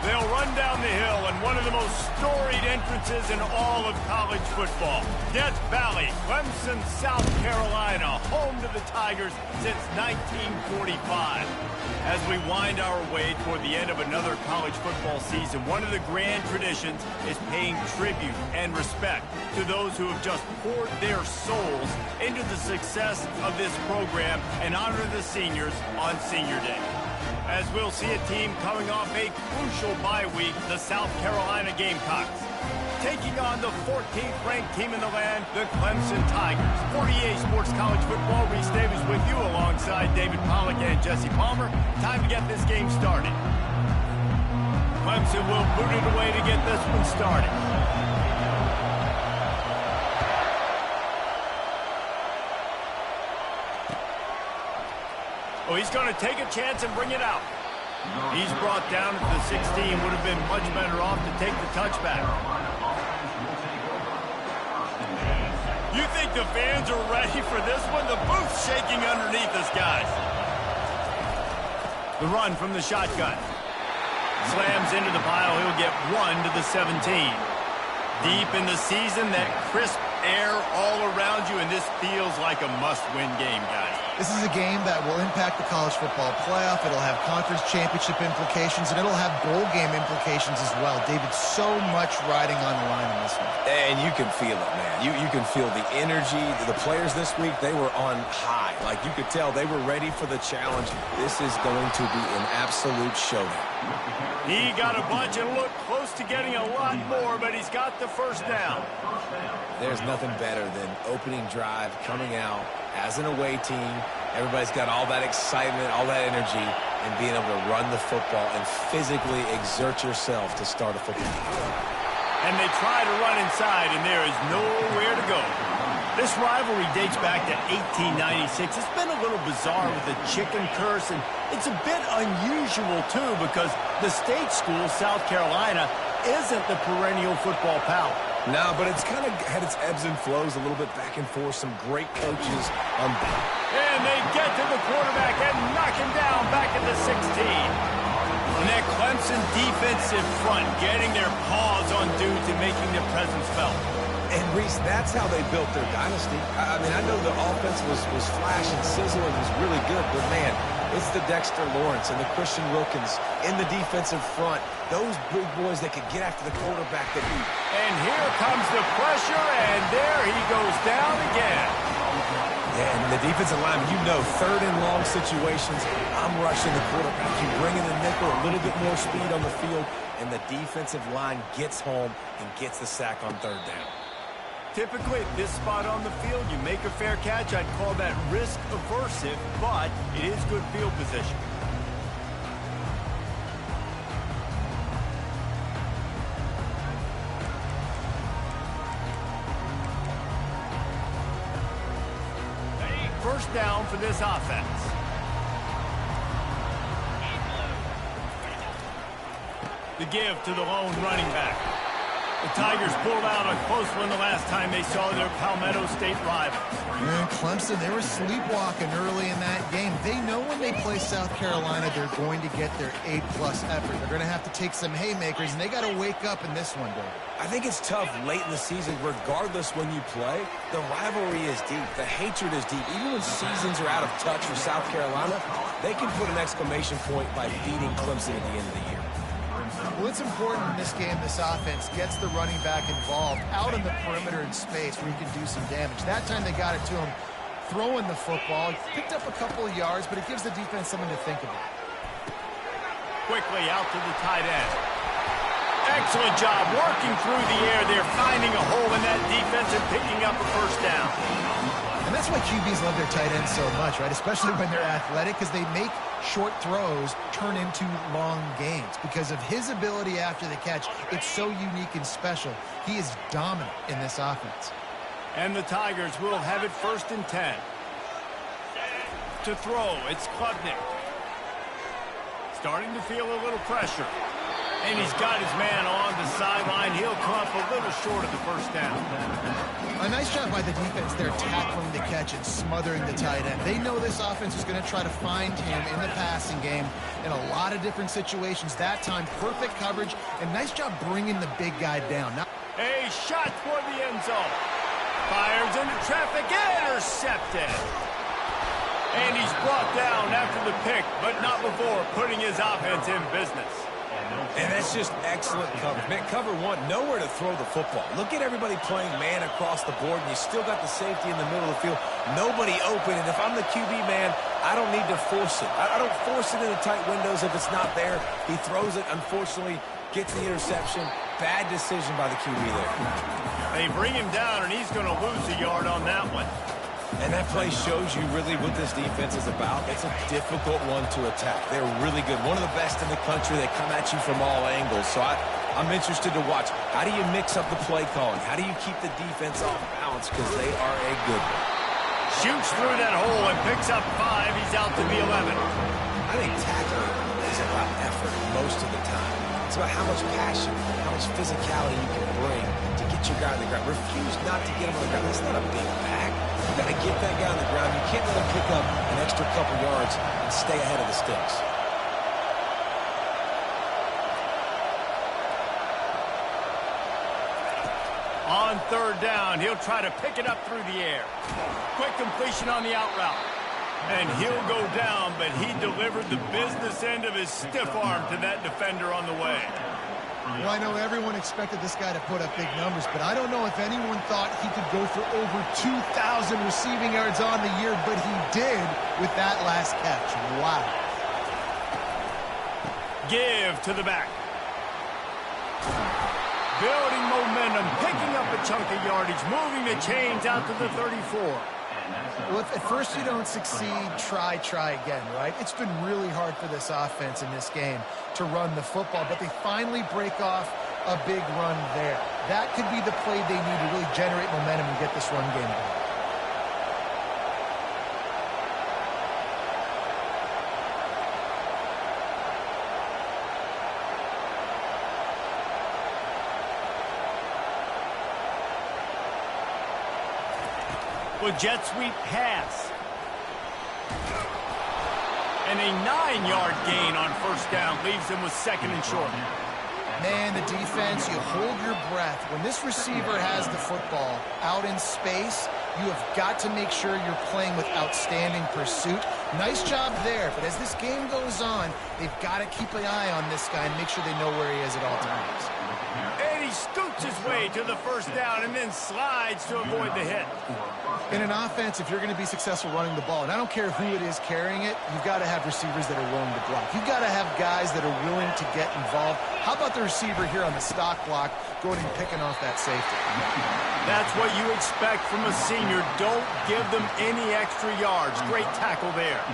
They'll run down the hill in one of the most storied entrances in all of college football. Death Valley, Clemson, South Carolina, home to the Tigers since 1945. As we wind our way toward the end of another college football season, one of the grand traditions is paying tribute and respect to those who have just poured their souls into the success of this program and honor the seniors on Senior Day. As we'll see a team coming off a crucial bye week, the South Carolina Gamecocks, taking on the 14th-ranked team in the land, the Clemson Tigers. 48 Sports College Football, Reese Davis with you alongside David Pollack and Jesse Palmer. Time to get this game started. Clemson will boot it away to get this one started. Oh, he's going to take a chance and bring it out. He's brought down to the 16. Would have been much better off to take the touchback. You think the fans are ready for this one? The booth's shaking underneath us, guys. The run from the shotgun. Slams into the pile. He'll get 1 to the 17. Deep in the season, that crisp air all around you, and this feels like a must-win game, guys. This is a game that will impact the college football playoff. It'll have conference championship implications, and it'll have bowl game implications as well. David, so much riding on the line in this one. And you can feel it, man. You can feel the energy. The players this week, they were on high. Like, you could tell they were ready for the challenge. This is going to be an absolute showdown. He got a bunch and looked close to getting a lot more, but he's got the first down. There's nothing better than opening drive, coming out as an away team. Everybody's got all that excitement, all that energy, and being able to run the football and physically exert yourself to start a football game. And they try to run inside, and there is nowhere to go. This rivalry dates back to 1896. It's been a little bizarre with the chicken curse, and it's a bit unusual, too, because the state school, South Carolina, isn't the perennial football power. No, but it's kind of had its ebbs and flows a little bit back and forth. Some great coaches. And they get to the quarterback and knock him down back at the 16. And that Clemson defensive front getting their paws on dudes and making their presence felt. And, Reese, that's how they built their dynasty. I mean, I know the offense was flash and sizzle and was really good, but, man, it's the Dexter Lawrence and the Christian Wilkins in the defensive front. Those big boys that could get after the quarterback that beat. And here comes the pressure, and there he goes down again. Yeah, and the defensive lineman, you know, third and long situations, I'm rushing the quarterback. You bring in the nickel, a little bit more speed on the field, and the defensive line gets home and gets the sack on third down. Typically, at this spot on the field, you make a fair catch. I'd call that risk-aversive, but it is good field position. First down for this offense. The give to the lone running back. The Tigers pulled out a close one the last time they saw their Palmetto State rivals. And Clemson, they were sleepwalking early in that game. They know when they play South Carolina, they're going to get their A-plus effort. They're going to have to take some haymakers, and they got to wake up in this one, Dave. I think it's tough late in the season, regardless when you play. The rivalry is deep. The hatred is deep. Even when seasons are out of touch for South Carolina, they can put an exclamation point by beating Clemson at the end of the year. Well, it's important in this game this offense gets the running back involved out in the perimeter in space where he can do some damage. That time they got it to him throwing the football. He picked up a couple of yards, but it gives the defense something to think about. Quickly out to the tight end. Excellent job working through the air there, finding a hole in that defense and picking up a first down. And that's why QBs love their tight ends so much, right? Especially when they're athletic, because they make short throws turn into long gains. Because of his ability after the catch, it's so unique and special. He is dominant in this offense. And the Tigers will have it 1st and 10. To throw, it's Klubnik. Starting to feel a little pressure. And he's got his man on the sideline. He'll come up a little short of the first down. A nice job by the defense there, tackling the catch and smothering the tight end. They know this offense is going to try to find him in the passing game in a lot of different situations. That time, perfect coverage, and nice job bringing the big guy down. Now, a shot toward the end zone. Fires into traffic, intercepted. And he's brought down after the pick, but not before putting his offense in business. And that's just excellent coverage. Man, cover one, nowhere to throw the football. Look at everybody playing man across the board, and you still got the safety in the middle of the field. Nobody open, and if I'm the QB man, I don't need to force it. I don't force it into tight windows if it's not there. He throws it, unfortunately, gets the interception. Bad decision by the QB there. They bring him down, and he's going to lose a yard on that one. And that play shows you really what this defense is about. It's a difficult one to attack. They're really good. One of the best in the country. They come at you from all angles. So I'm interested to watch. How do you mix up the play calling? How do you keep the defense off balance? Because they are a good one. Shoots through that hole and picks up 5. He's out to the 11. I think tackling is about effort most of the time. It's about how much passion, how much physicality you can bring to get your guy on the ground. Refuse not to get him on the ground. That's not a big pack. You got to get that guy on the ground. You can't let him pick up an extra couple yards and stay ahead of the sticks. On third down, he'll try to pick it up through the air. Quick completion on the out route. And he'll go down, but he delivered the business end of his stiff arm to that defender on the way. well, I know everyone expected this guy to put up big numbers, but I don't know if anyone thought he could go for over 2,000 receiving yards on the year, but he did with that last catch. Wow. Give to the back. Building momentum, picking up a chunk of yardage, moving the chains out to the 34. Well, if at first you don't succeed, try again, right? It's been really hard for this offense in this game to run the football, but they finally break off a big run there. That could be the play they need to really generate momentum and get this run game going. With jet sweep pass. And a 9-yard gain on first down leaves him with second and short. Man, the defense, you hold your breath. When this receiver has the football out in space, you have got to make sure you're playing with outstanding pursuit. Nice job there, but as this game goes on, they've got to keep an eye on this guy and make sure they know where he is at all times. And he scoots his way to the first down and then slides to avoid the hit. In an offense, if you're going to be successful running the ball, and I don't care who it is carrying it, you've got to have receivers that are willing to block. You've got to have guys that are willing to get involved. How about the receiver here on the stock block going and picking off that safety? That's what you expect from a senior. Don't give them any extra yards. Great tackle there.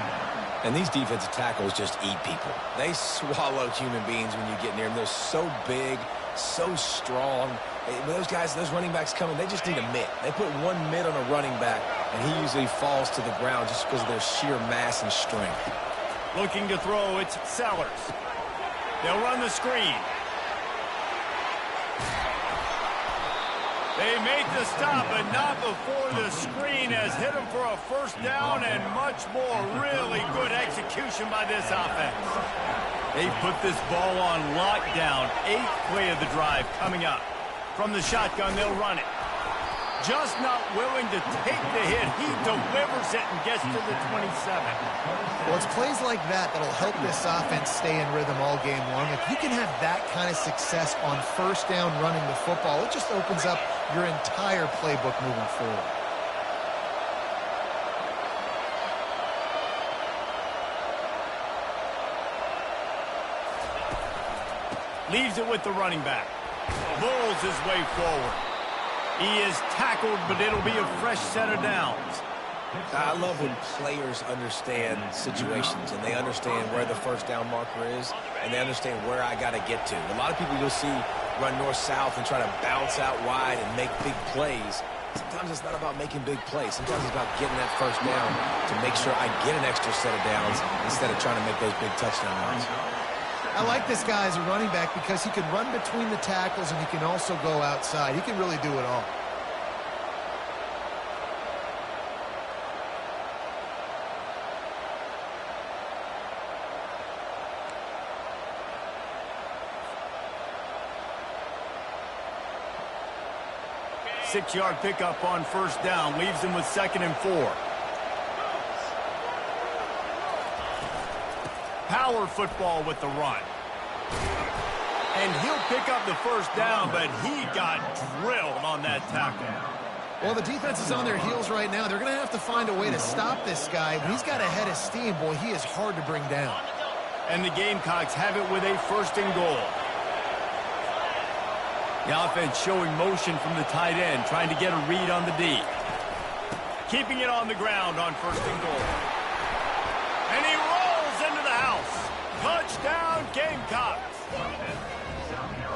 And these defensive tackles just eat people. They swallow human beings when you get near them. They're so big, so strong. When those guys, those running backs come in, they just need a mitt. They put one mitt on a running back, and he usually falls to the ground just because of their sheer mass and strength. Looking to throw, it's Sellers. They'll run the screen. They made the stop, but not before the screen has hit him for a first down and much more. Really good execution by this offense. They put this ball on lockdown. 8th play of the drive coming up. From the shotgun, they'll run it. Just not willing to take the hit. He delivers it and gets to the 27. Well, it's plays like that that'll help this offense stay in rhythm all game long. If you can have that kind of success on first down running the football, it just opens up your entire playbook moving forward. Leaves it with the running back. Bulls his way forward. He is tackled, but it'll be a fresh set of downs. I love when players understand situations and they understand where the first down marker is and they understand where I got to get to. A lot of people you'll see run north-south and try to bounce out wide and make big plays. Sometimes it's not about making big plays. Sometimes it's about getting that first down to make sure I get an extra set of downs instead of trying to make those big touchdown runs. I like this guy as a running back because he can run between the tackles and he can also go outside. He can really do it all. Six-yard pickup on first down. Leaves him with 2nd and 4. Power football with the run. And he'll pick up the first down, but he got drilled on that tackle. Well, the defense is on their heels right now. They're going to have to find a way to stop this guy. When he's got a head of steam, boy, he is hard to bring down. And the Gamecocks have it with a 1st and goal. The offense showing motion from the tight end, trying to get a read on the D. Keeping it on the ground on 1st and goal. And he rolls into the house. Touchdown, Gamecocks.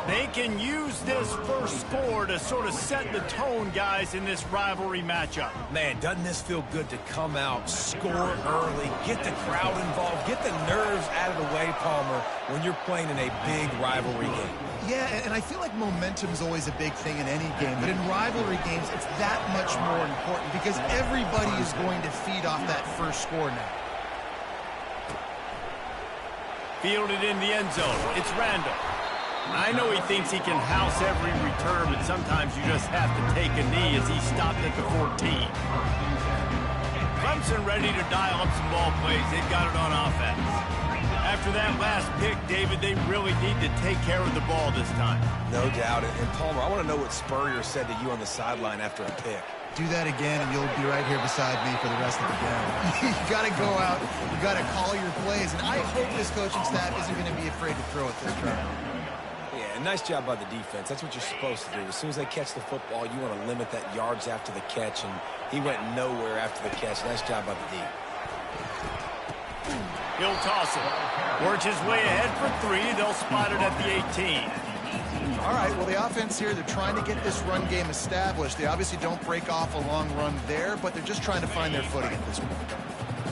They can use this first score to sort of set the tone, guys, in this rivalry matchup. Man, doesn't this feel good to come out, score early, get the crowd involved, get the nerves out of the way, Palmer, when you're playing in a big rivalry game. Yeah, and I feel like momentum's always a big thing in any game, but in rivalry games, it's that much more important because everybody is going to feed off that first score now. Fielded in the end zone. It's Randall. I know he thinks he can house every return, but sometimes you just have to take a knee as he stopped at the 14. Clemson ready to dial up some ball plays. They've got it on offense. After that last pick, David, they really need to take care of the ball this time. No doubt. And Palmer, I want to know what Spurrier said to you on the sideline after a pick. Do that again, and you'll be right here beside me for the rest of the game. You got to go out. You got to call your plays, and I hope this coaching staff isn't going to be afraid to throw it this time. Yeah, nice job by the defense. That's what you're supposed to do. As soon as they catch the football, you want to limit that yards after the catch, and he went nowhere after the catch. Nice job by the D. He'll toss it. Works his way ahead for 3. They'll spot it at the 18. All right, well, the offense here, they're trying to get this run game established. They obviously don't break off a long run there, but they're just trying to find their footing at this point.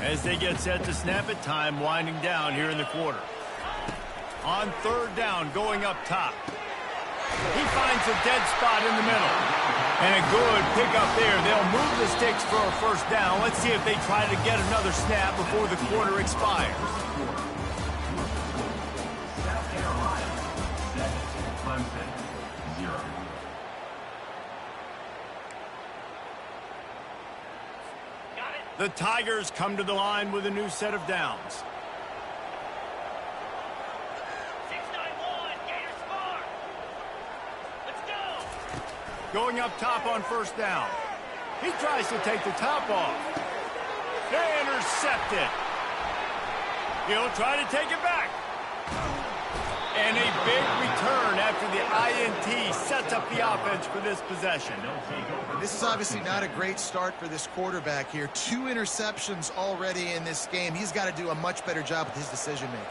As they get set to snap it, time winding down here in the quarter. On 3rd down, going up top. He finds a dead spot in the middle. And a good pickup there. They'll move the sticks for a first down. Let's see if they try to get another snap before the quarter expires. The Tigers come to the line with a new set of downs. Going up top on first down. He tries to take the top off. They intercept it. He'll try to take it back. And a big return after the INT sets up the offense for this possession. This is obviously not a great start for this quarterback here. 2 interceptions already in this game. He's got to do a much better job with his decision-making.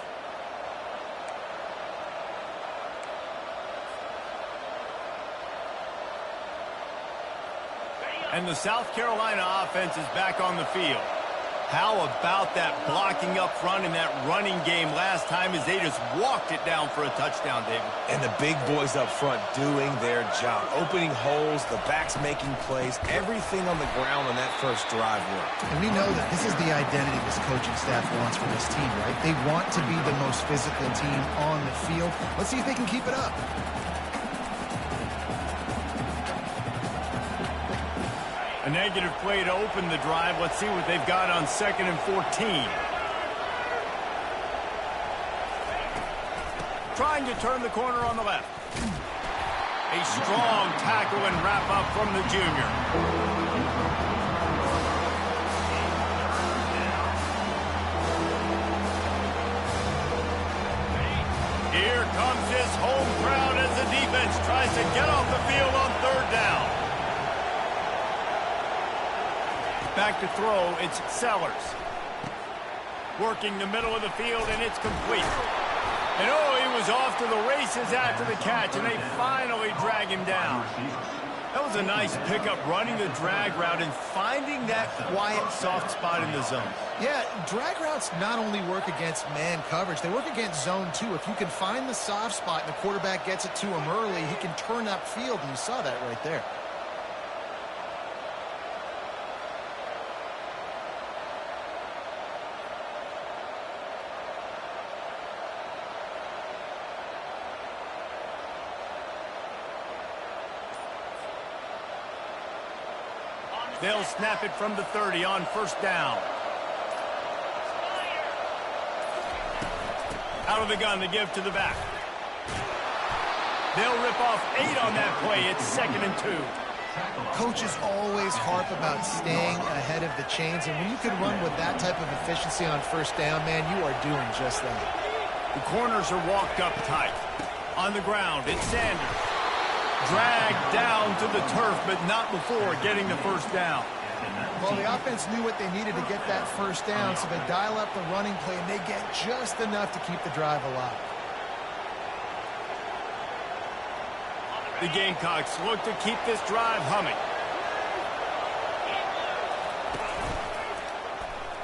And the South Carolina offense is back on the field. How about that blocking up front in that running game last time as they just walked it down for a touchdown, David? And the big boys up front doing their job. Opening holes, the backs making plays, everything on the ground on that first drive worked. And we know that this is the identity this coaching staff wants for this team, right? They want to be the most physical team on the field. Let's see if they can keep it up. A negative play to open the drive. Let's see what they've got on 2nd and 14. Trying to turn the corner on the left. A strong tackle and wrap up from the junior. Here comes his home crowd as the defense tries to get off the field on 3rd down. Back to throw, it's Sellers. Working the middle of the field, and it's complete. And oh, he was off to the races after the catch, and they finally drag him down. That was a nice pickup, running the drag route and finding that quiet, soft spot in the zone. Yeah, drag routes not only work against man coverage, they work against zone too. If you can find the soft spot and the quarterback gets it to him early, he can turn upfield, and you saw that right there. They'll snap it from the 30 on first down. Out of the gun to give to the back. They'll rip off 8 on that play. It's 2nd and 2. Coaches always harp about staying ahead of the chains, and when you can run with that type of efficiency on first down, man, you are doing just that. The corners are walked up tight. On the ground, it's Sanders. Dragged down to the turf, but not before getting the first down. Well, the offense knew what they needed to get that first down, so they dial up the running play, and they get just enough to keep the drive alive. The Gamecocks look to keep this drive humming.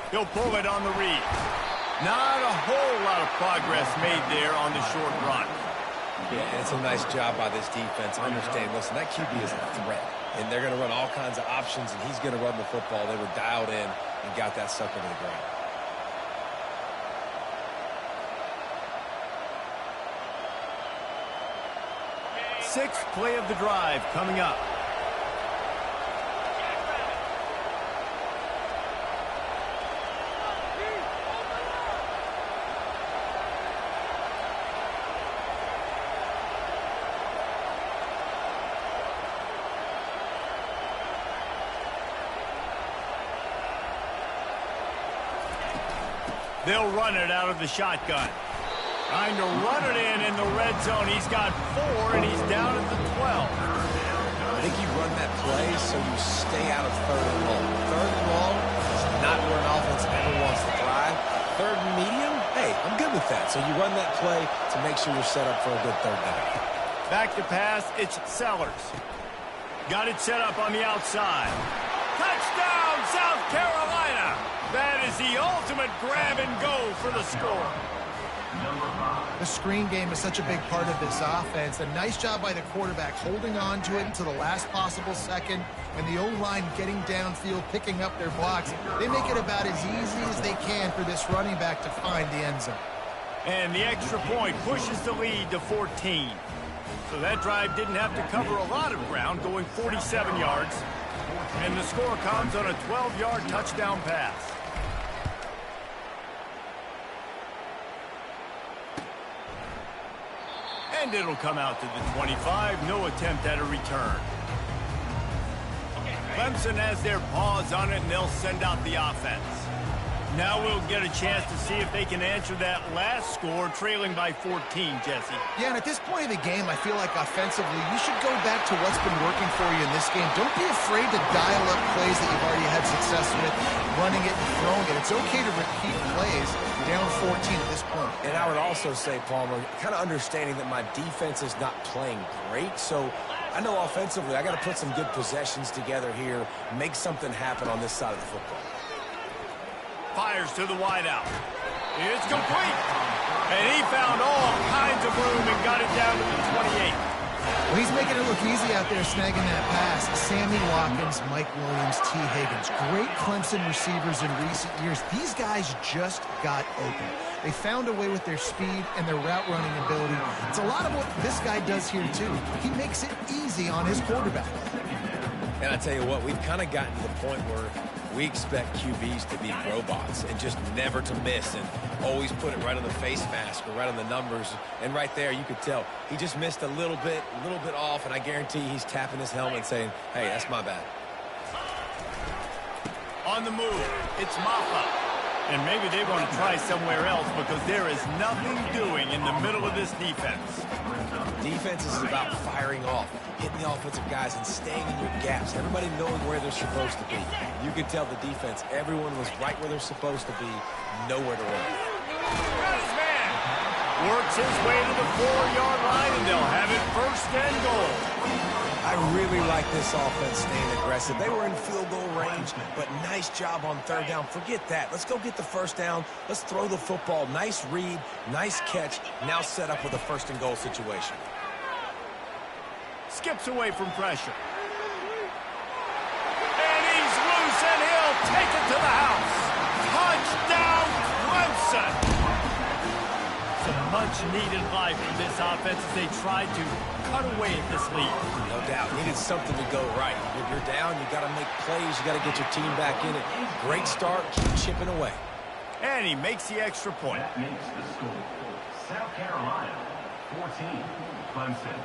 He'll pull it on the read. Not a whole lot of progress made there on the short run. Yeah, it's a nice job by this defense. Understand, listen, that QB is a threat, and they're going to run all kinds of options, and he's going to run the football. They were dialed in and got that sucker to the ground. Sixth play of the drive coming up. They'll run it out of the shotgun. Trying to run it in the red zone. He's got 4, and he's down at the 12. I think you run that play so you stay out of 3rd and long. 3rd and long is not where an offense ever wants to thrive. 3rd and medium, hey, I'm good with that. So you run that play to make sure you're set up for a good 3rd down. Back to pass, it's Sellers. Got it set up on the outside. Touchdown, South Carolina! That is the ultimate grab and go for the score. The screen game is such a big part of this offense. A nice job by the quarterback holding on to it until the last possible second, and the O-line getting downfield, picking up their blocks. They make it about as easy as they can for this running back to find the end zone. And the extra point pushes the lead to 14. So that drive didn't have to cover a lot of ground, going 47 yards. And the score comes on a 12-yard touchdown pass. And it'll come out to the 25. No attempt at a return. Clemson has their paws on it, and they'll send out the offense. Now we'll get a chance to see if they can answer that last score, trailing by 14, Jesse. Yeah, and at this point of the game, I feel like offensively, you should go back to what's been working for you in this game. Don't be afraid to dial up plays that you've already had success with, running it and throwing it. It's okay to repeat plays down 14 at this point. And I would also say, Palmer, kind of understanding that my defense is not playing great, so I know offensively I got to put some good possessions together here, make something happen on this side of the football. Fires to the wideout. It's complete. And he found all kinds of room and got it down to the 28. Well, he's making it look easy out there snagging that pass. Sammy Watkins, Mike Williams, T. Higgins. Great Clemson receivers in recent years. These guys just got open. They found a way with their speed and their route running ability. It's a lot of what this guy does here, too. He makes it easy on his quarterback. And I tell you what, we've kind of gotten to the point where we expect QBs to be robots and just never to miss and always put it right on the face mask or right on the numbers. And right there, you could tell he just missed a little bit off, and I guarantee he's tapping his helmet saying, hey, that's my bad. On the move, it's Maffa. And maybe they want to try somewhere else because there is nothing doing in the middle of this defense. Defense is about firing off, hitting the offensive guys and staying in your gaps. Everybody knowing where they're supposed to be. You could tell the defense, everyone was right where they're supposed to be, nowhere to run. Got his man. Works his way to the 4-yard line, and they'll have it 1st and goal. I I really like this offense staying aggressive. They were in field goal range, but nice job on third down. Forget that. Let's go get the first down. Let's throw the football. Nice read, nice catch. Now set up with a first and goal situation. Skips away from pressure. And he's loose, and he'll take it to the house. Touchdown, Clemson. Some much-needed life from this offense as they tried to cut away at this lead. No doubt. Needed something to go right. If you're down, you got to make plays. You got to get your team back in it. Great start. Keep chipping away. And he makes the extra point. That makes the score. South Carolina, 14. Clemson,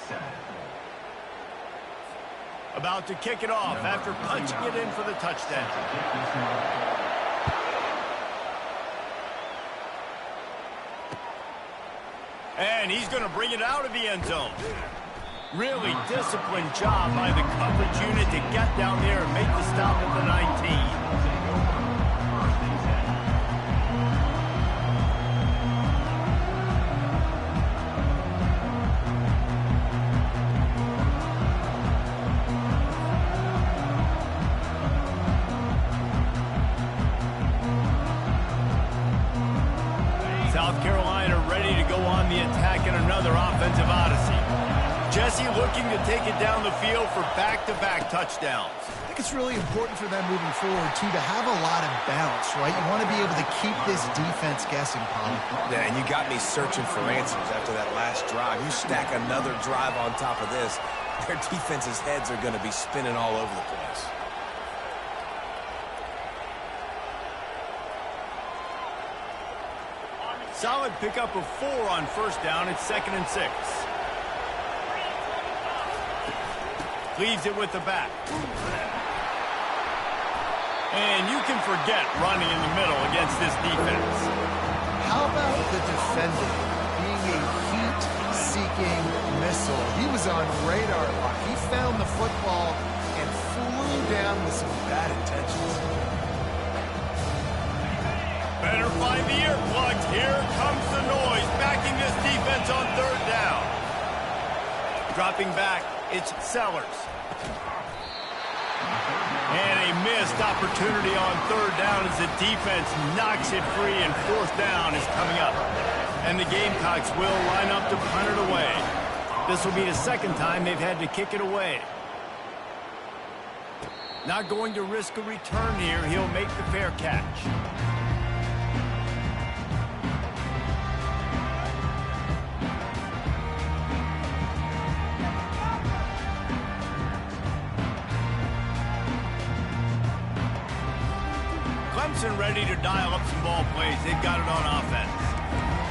7. About to kick it off after punching it in for the touchdown. And he's going to bring it out of the end zone. Really disciplined job by the coverage unit to get down there and make the stop at the 19. South Carolina ready to go on the attack in another offensive odyssey. Jesse looking to take it down the field for back-to-back touchdowns. I think it's really important for them moving forward, too, to have a lot of bounce, right? You want to be able to keep this defense guessing, Paul. Yeah, and you got me searching for answers after that last drive. You stack another drive on top of this, their defense's heads are going to be spinning all over the place. Solid pickup of 4 on first down. It's 2nd and 6. Leaves it with the back. And you can forget running in the middle against this defense. How about the defender being a heat-seeking missile? He was on radar lock. He found the football and flew down with some bad intentions. Better find the earplugs. Here comes the noise, backing this defense on third down. Dropping back, it's Sellers. And a missed opportunity on third down as the defense knocks it free, and fourth down is coming up. And the Gamecocks will line up to punt it away. This will be the second time they've had to kick it away. Not going to risk a return here. He'll make the fair catch. Clemson ready to dial up some ball plays. They've got it on offense.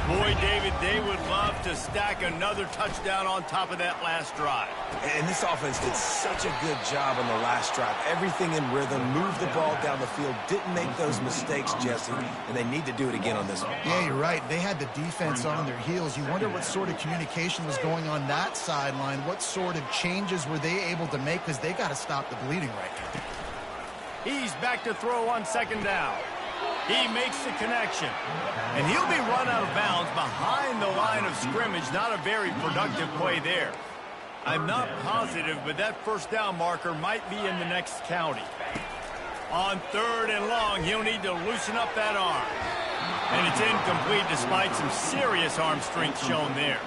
Boy, David, they would love to stack another touchdown on top of that last drive. And this offense did such a good job on the last drive. Everything in rhythm, moved the ball down the field, didn't make those mistakes, Jesse, and they need to do it again on this one. Yeah, you're right. They had the defense on their heels. You wonder what sort of communication was going on that sideline. What sort of changes were they able to make, because they got to stop the bleeding right now. He's back to throw on second down. He makes the connection. And he'll be run out of bounds behind the line of scrimmage. Not a very productive play there. I'm not positive, but that first down marker might be in the next county. On third and long, he'll need to loosen up that arm. And it's incomplete despite some serious arm strength shown there.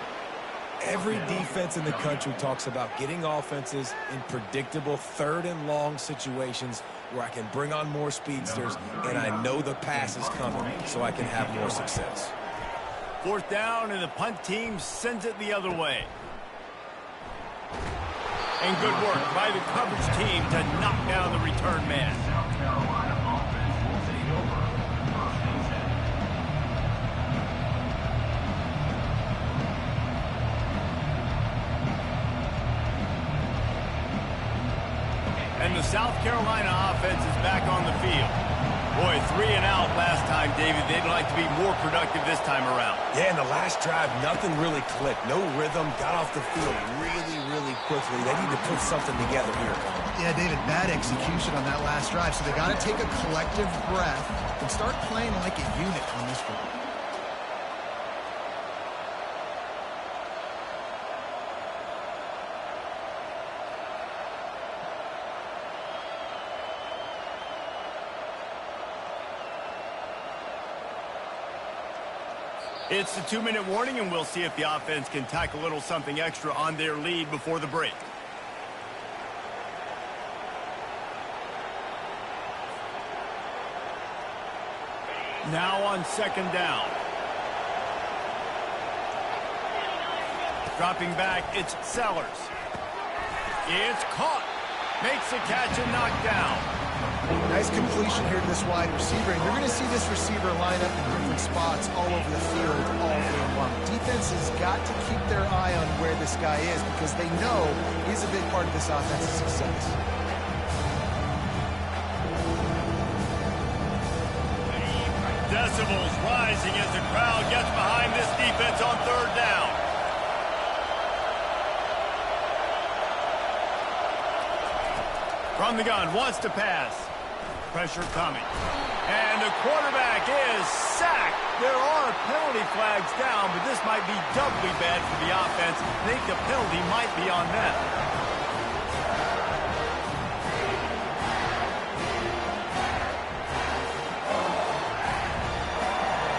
Every defense in the country talks about getting offenses in predictable third and long situations where I can bring on more speedsters and I know the pass is coming so I can have more success. Fourth down, and the punt team sends it the other way. And good work by the coverage team to knock down the return man. South Carolina offense will take over. First and 10. And the South Carolina offense is back on the field. Boy, 3 and out last time, David. They'd like to be more productive this time around. Yeah, in the last drive, nothing really clicked. No rhythm, got off the field really quickly. They need to put something together here. Yeah, David, bad execution on that last drive. So they got to take a collective breath and start playing like a unit on this one. It's the 2-minute warning, and we'll see if the offense can tack a little something extra on their lead before the break. Now on 2nd down. Dropping back, it's Sellers. It's caught. Makes the catch and knocked down. Nice completion here to this wide receiver. And you're going to see this receiver line up in different spots all over the field all game long. Defense has got to keep their eye on where this guy is because they know he's a big part of this offense's success. Decibels rising as the crowd gets behind this defense on 3rd down. From the gun, wants to pass. Pressure coming. And the quarterback is sacked. There are penalty flags down, but this might be doubly bad for the offense. I think the penalty might be on them.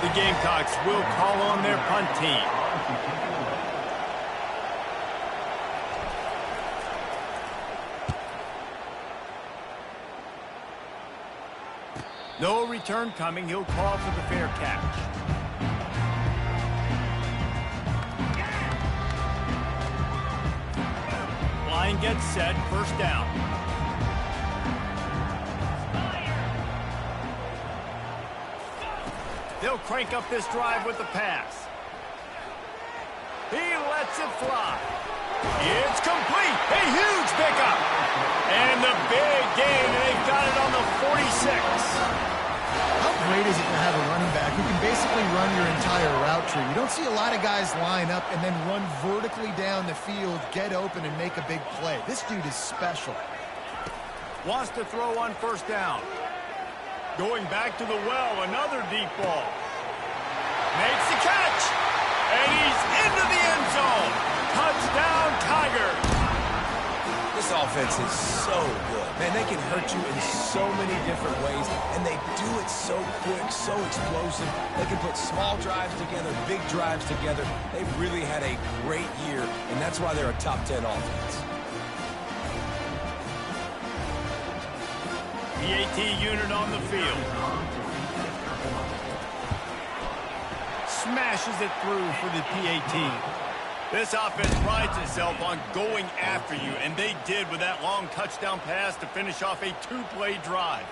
The Gamecocks will call on their punt team. No return coming. He'll call for the fair catch. Line gets set. 1st down. They'll crank up this drive with the pass. He lets it fly. It's complete. A huge pickup. And the big gain. They've got it on the 46. How great is it to have a running back who can basically run your entire route tree? You don't see a lot of guys line up and then run vertically down the field, get open, and make a big play. This dude is special. Wants to throw on 1st down. Going back to the well, another deep ball. Makes the catch. And he's into the end zone. Touchdown, Tigers. This offense is so good. Man, they can hurt you in so many different ways, and they do it so quick, so explosive. They can put small drives together, big drives together. They've really had a great year, and that's why they're a top 10 offense. PAT unit on the field. Smashes it through for the PAT. This offense prides itself on going after you, and they did with that long touchdown pass to finish off a 2-play drive.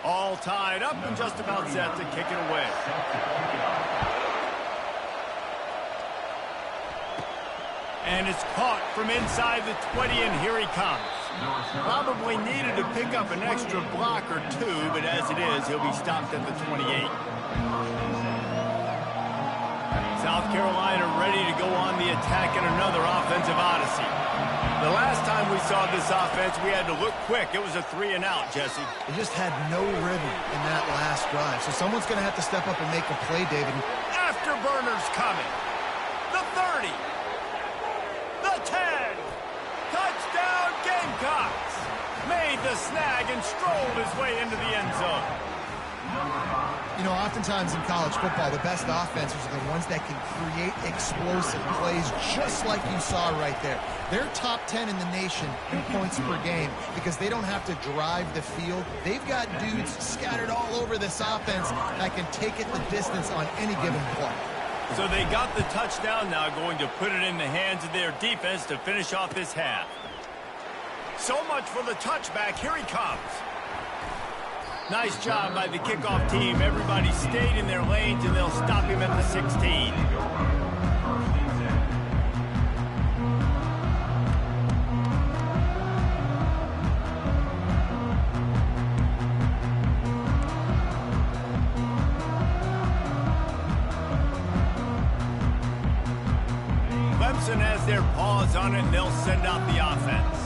All tied up and just about set to kick it away. And it's caught from inside the 20, and here he comes. Probably needed to pick up an extra block or two, but as it is, he'll be stopped at the 28. South Carolina ready to go on the attack in another offensive odyssey. The last time we saw this offense, we had to look quick. It was a 3-and-out, Jesse. They just had no rhythm in that last drive, so someone's going to have to step up and make a play, David. Afterburners coming. The 30. The 10. Touchdown, Gamecocks. Made the snag and strolled his way into the end zone. You know, oftentimes in college football, the best offenses are the ones that can create explosive plays just like you saw right there. They're top 10 in the nation in points per game because they don't have to drive the field. They've got dudes scattered all over this offense that can take it the distance on any given play. So they got the touchdown now, going to put it in the hands of their defense to finish off this half. So much for the touchback. Here he comes. Nice job by the kickoff team. Everybody stayed in their lanes, and they'll stop him at the 16. Clemson has their paws on it, and they'll send out the offense.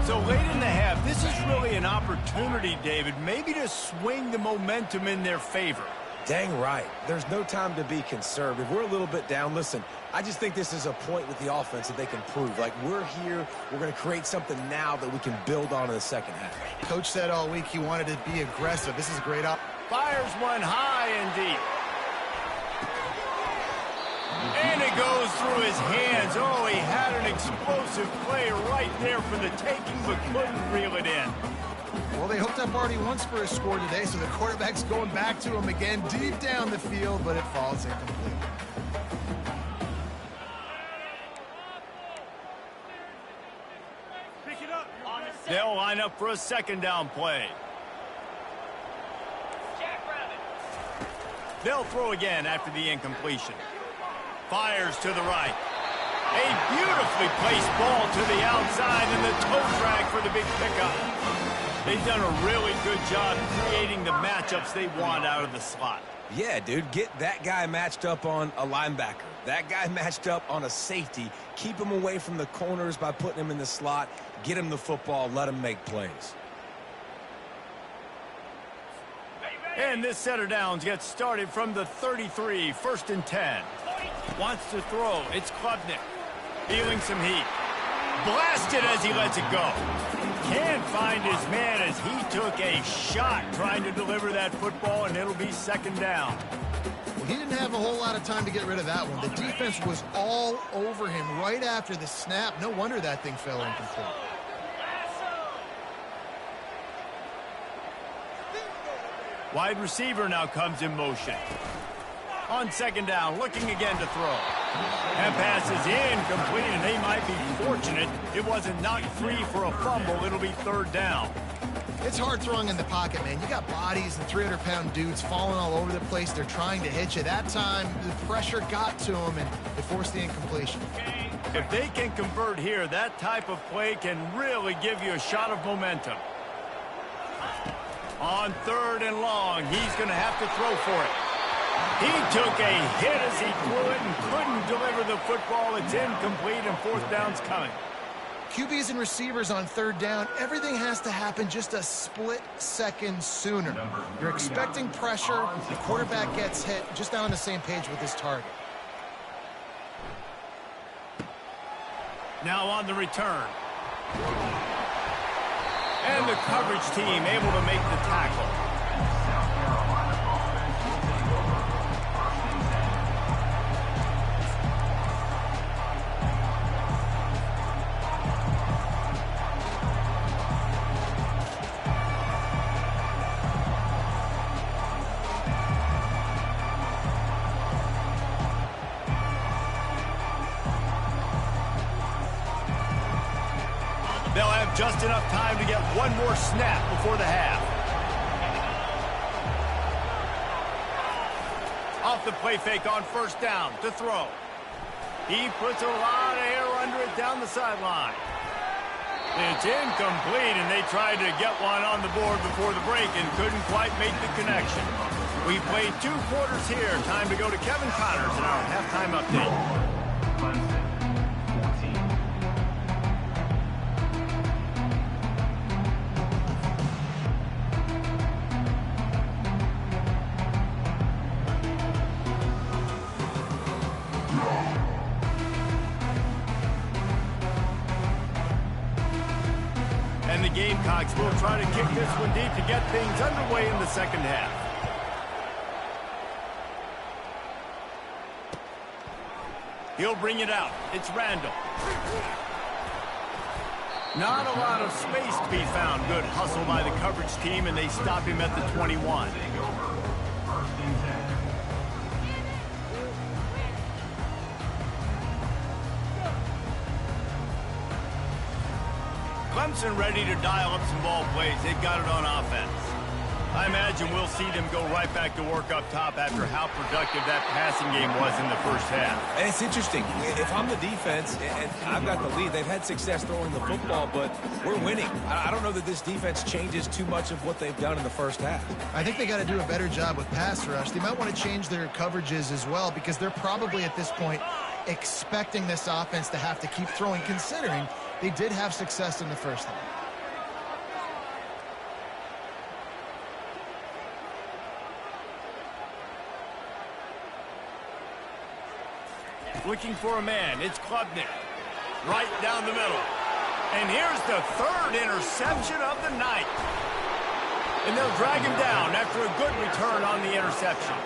So late in the half, this is really an opportunity, David, maybe to swing the momentum in their favor. Dang right. There's no time to be conservative. We're a little bit down. Listen, I just think this is a point with the offense that they can prove. Like, we're here, we're going to create something now that we can build on in the second half. Coach said all week he wanted to be aggressive. This is a great Fires one high and deep. And it goes through his hands. Oh, he had an explosive play right there for the taking, but couldn't reel it in. Well, they hooked up already once for a score today, so the quarterback's going back to him again deep down the field, but it falls incomplete. They'll line up for a second down play. They'll throw again after the incompletion. Fires to the right. A beautifully placed ball to the outside and the toe drag for the big pickup. They've done a really good job creating the matchups they want out of the slot. Yeah, dude, get that guy matched up on a linebacker. That guy matched up on a safety. Keep him away from the corners by putting him in the slot. Get him the football. Let him make plays. And this set of downs gets started from the 33, 1st and 10. Wants to throw. It's Klubnik. Feeling some heat. Blasted as he lets it go. Can't find his man as he took a shot trying to deliver that football, and it'll be second down. Well, he didn't have a whole lot of time to get rid of that one. The defense was all over him right after the snap. No wonder that thing fell incomplete. Wide receiver now comes in motion. On second down, looking again to throw. And pass is incomplete, and they might be fortunate it wasn't knocked free for a fumble. It'll be third down. It's hard throwing in the pocket, man. You got bodies and 300-pound dudes falling all over the place. They're trying to hit you. That time, the pressure got to them, and it forced the incompletion. If they can convert here, that type of play can really give you a shot of momentum. On third and long, he's going to have to throw for it. He took a hit as he threw it and couldn't deliver the football. It's incomplete, and fourth down's coming. QBs and receivers on third down, everything has to happen just a split second sooner. You're expecting pressure, the quarterback gets hit, just not on the same page with his target. Now on the return. And the coverage team able to make the tackle. They'll have just enough time to get one more snap before the half. Off the play fake on first down to throw. He puts a lot of air under it down the sideline. It's incomplete, and they tried to get one on the board before the break and couldn't quite make the connection. We played 2 quarters here. Time to go to Kevin Connors in our halftime update. And the Gamecocks will try to kick this one deep to get things underway in the second half. He'll bring it out. It's Randall. Not a lot of space to be found. Good hustle by the coverage team, and they stop him at the 21. Clemson ready to dial up some ball plays. They've got it on offense. I imagine we'll see them go right back to work up top after how productive that passing game was in the first half. And it's interesting. If I'm the defense and I've got the lead, they've had success throwing the football, but we're winning. I don't know that this defense changes too much of what they've done in the first half. I think they got to do a better job with pass rush. They might want to change their coverages as well, because they're probably at this point expecting this offense to have to keep throwing, considering they did have success in the first half. Looking for a man. It's Klubnik. Right down the middle. And here's the third interception of the night. And they'll drag him down after a good return on the interception.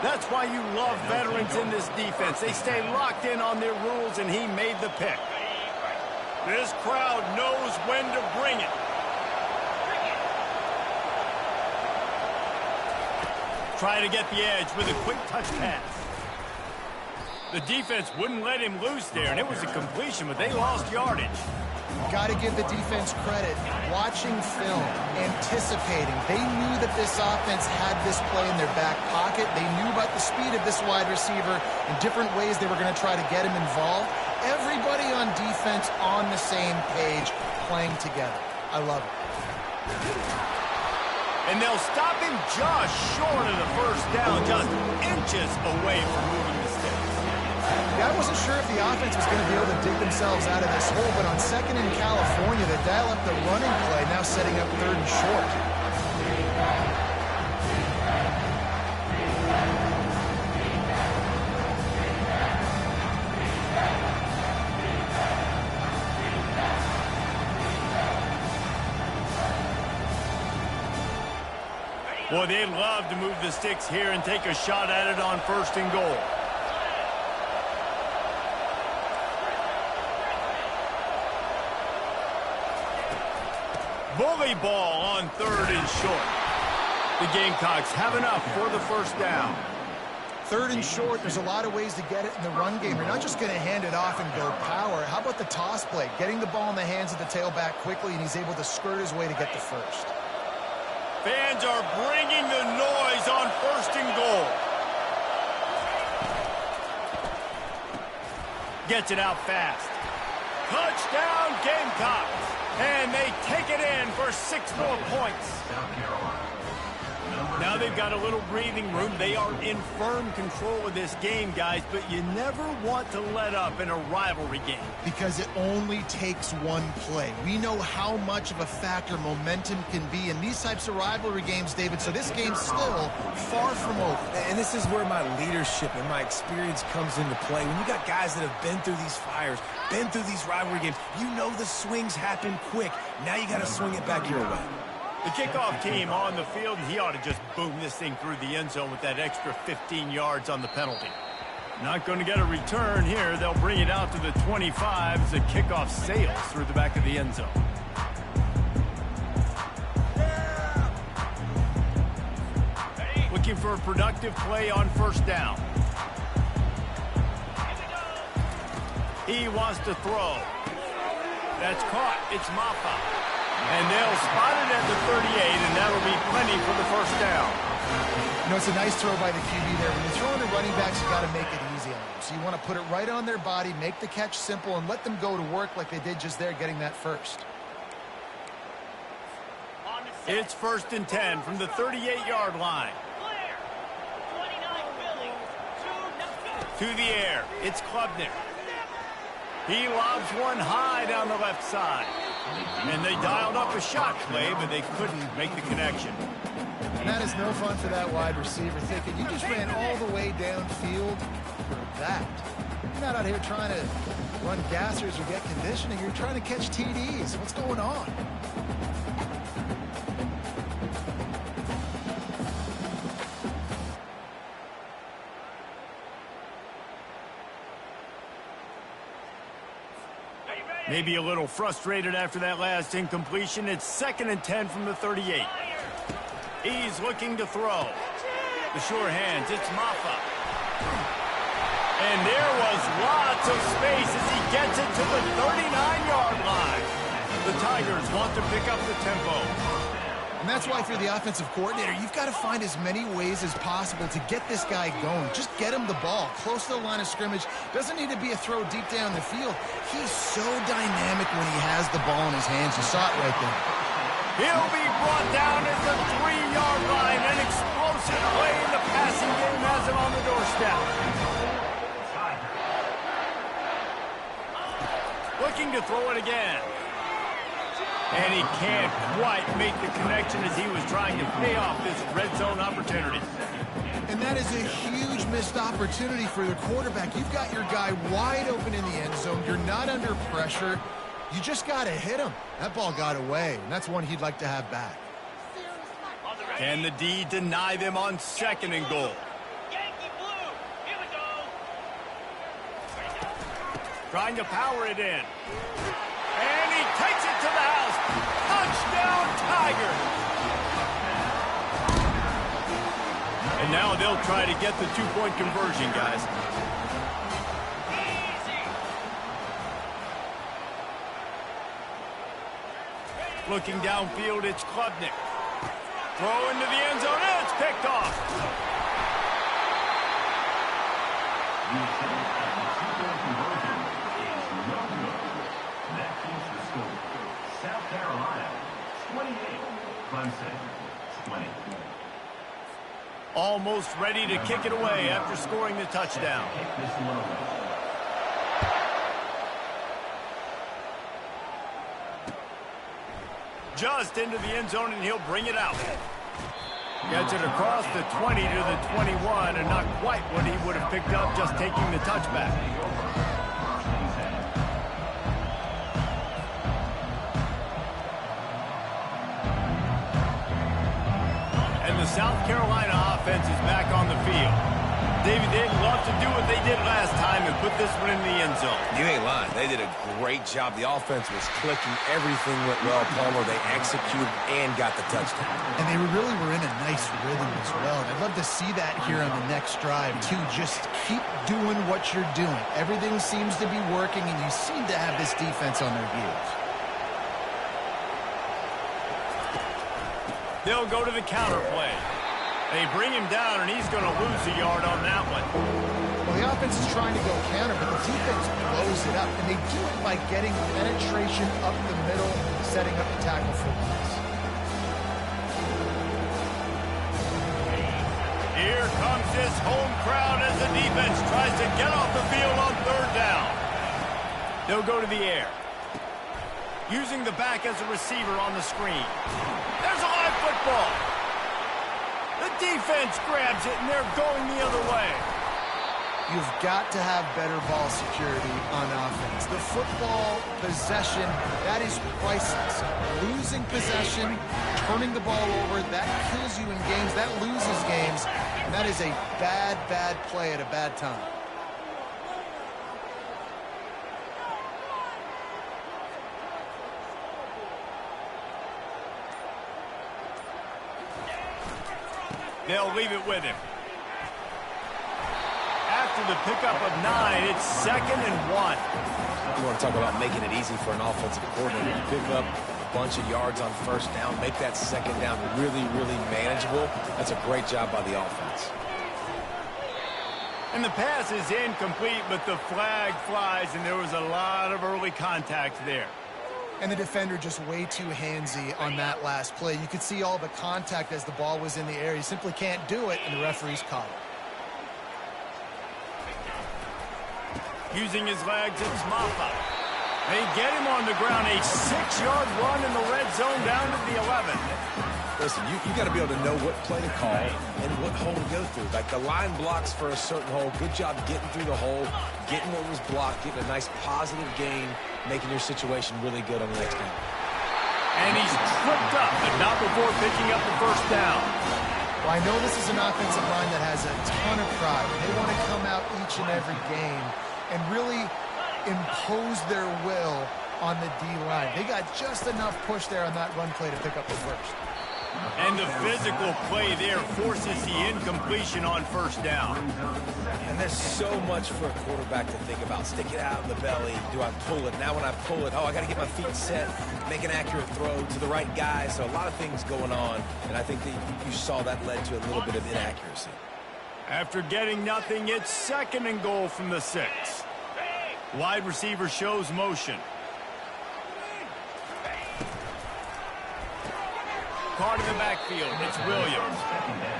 That's why you love veterans in this defense. They stay locked in on their rules, and he made the pick. This crowd knows when to bring it. Try to get the edge with a quick touch pass. The defense wouldn't let him loose there, and it was a completion, but they lost yardage. Got to give the defense credit. Watching film, anticipating. They knew that this offense had this play in their back pocket. They knew about the speed of this wide receiver and different ways they were going to try to get him involved. Everybody on defense on the same page, playing together. I love it. And they'll stop him just short of the first down, just inches away from moving the sticks. Yeah, I wasn't sure if the offense was going to be able to dig themselves out of this hole, but on second in California, they dial up the running play, now setting up third and short. Boy, they'd love to move the sticks here and take a shot at it on first and goal. Bully ball on third and short. The Gamecocks have enough for the first down. Third and short, there's a lot of ways to get it in the run game. You're not just going to hand it off and go power. How about the toss play? Getting the ball in the hands of the tailback quickly, and he's able to skirt his way to get the first. Fans are bringing the noise on first and goal. Gets it out fast. Touchdown, Gamecocks. And they take it in for 6 more points. Now they've got a little breathing room. They are in firm control of this game, guys, but you never want to let up in a rivalry game. Because it only takes one play. We know how much of a factor momentum can be in these types of rivalry games, David, so this game's still far from over. And this is where my leadership and my experience comes into play. When you got guys that have been through these fires, been through these rivalry games, you know the swings happen quick. Now you got to swing it back your way. The kickoff team on the field, he ought to just boom this thing through the end zone with that extra 15 yards on the penalty. Not going to get a return here. They'll bring it out to the 25 as the kickoff sails through the back of the end zone. Looking for a productive play on first down. He wants to throw. That's caught. It's Maffa. And they'll spot it at the 38, and that'll be plenty for the first down. You know, it's a nice throw by the QB there. When you're throwing to running backs, you got to make it easy on them. So you want to put it right on their body, make the catch simple, and let them go to work like they did just there, getting that first. It's first and 10 from the 38-yard line. To the air. It's Klubnik. He lobs one high down the left side. And they dialed up a shot play, but they couldn't make the connection. And that is no fun for that wide receiver, thinking you just ran all the way downfield for that. You're not out here trying to run gassers or get conditioning. You're trying to catch TDs. What's going on? Maybe a little frustrated after that last incompletion. It's second and 10 from the 38. He's looking to throw. The sure hands, it's Maffa. And there was lots of space as he gets it to the 39-yard line. The Tigers want to pick up the tempo. And that's why, if you're the offensive coordinator, you've got to find as many ways as possible to get this guy going. Just get him the ball close to the line of scrimmage. Doesn't need to be a throw deep down the field. He's so dynamic when he has the ball in his hands. You saw it right there. He'll be brought down at the 3-yard line. An explosive play in the passing game has him on the doorstep. Looking to throw it again. And he can't quite make the connection as he was trying to pay off this red zone opportunity. And that is a huge missed opportunity for the quarterback. You've got your guy wide open in the end zone. You're not under pressure. You just got to hit him. That ball got away, and that's one he'd like to have back. Can the D deny them on 2nd and goal? Trying to power it in. And he takes it to the house. Touchdown, Tigers! And now they'll try to get the 2-point conversion, guys. Looking downfield, it's Klubnik. Throw into the end zone, and it's picked off. The attempt at the 2-point conversion is no good. That keeps the score. South Carolina, 28. Clemson, 20. Almost ready to kick it away after scoring the touchdown. Kick this one away. Just into the end zone, and he'll bring it out. Gets it across the 20 to the 21, and not quite what he would have picked up just taking the touchback. And the South Carolina offense is back on the field. David, they'd love to do what they did last time and put this one in the end zone. You ain't lying. They did a great job. The offense was clicking. Everything went well, Palmer. They executed and got the touchdown. And they really were in a nice rhythm as well. And I'd love to see that here on the next drive, too. Just keep doing what you're doing. Everything seems to be working, and you seem to have this defense on their heels. They'll go to the counter play. They bring him down, and he's going to lose a yard on that one. Well, the offense is trying to go counter, but the defense blows it up, and they do it by getting penetration up the middle, setting up the tackle for loss. Here comes this home crowd as the defense tries to get off the field on 3rd down. They'll go to the air. Using the back as a receiver on the screen. There's a live football. The defense grabs it, and they're going the other way. You've got to have better ball security on offense. The football possession, that is priceless. Losing possession, turning the ball over, that kills you in games. That loses games. And that is a bad, bad play at a bad time. They'll leave it with him. After the pickup of 9, it's 2nd and 1. You want to talk about making it easy for an offensive coordinator. You pick up a bunch of yards on 1st down, make that 2nd down really, really manageable. That's a great job by the offense. And the pass is incomplete, but the flag flies, and there was a lot of early contact there. And the defender just way too handsy on that last play. You could see all the contact as the ball was in the air. He simply can't do it, and the referees caught it. Using his legs, it's Maffa. They get him on the ground. A 6-yard run in the red zone down to the 11. Listen, you got to be able to know what play to call and what hole to go through. Like the line blocks for a certain hole. Good job getting through the hole, getting what was blocked, getting a nice positive gain, making your situation really good on the next down. And he's tripped up, but not before picking up the 1st down. Well, I know this is an offensive line that has a ton of pride. They want to come out each and every game and really impose their will on the D-line. They got just enough push there on that run play to pick up the 1st. And the physical play there forces the incompletion on 1st down. And there's so much for a quarterback to think about. Stick it out in the belly. Do I pull it? Now when I pull it, I got to get my feet set, make an accurate throw to the right guy. So a lot of things going on, and I think that you saw that led to a little bit of inaccuracy. After getting nothing, it's 2nd and goal from the 6. Wide receiver shows motion. Card in the backfield, it's Williams.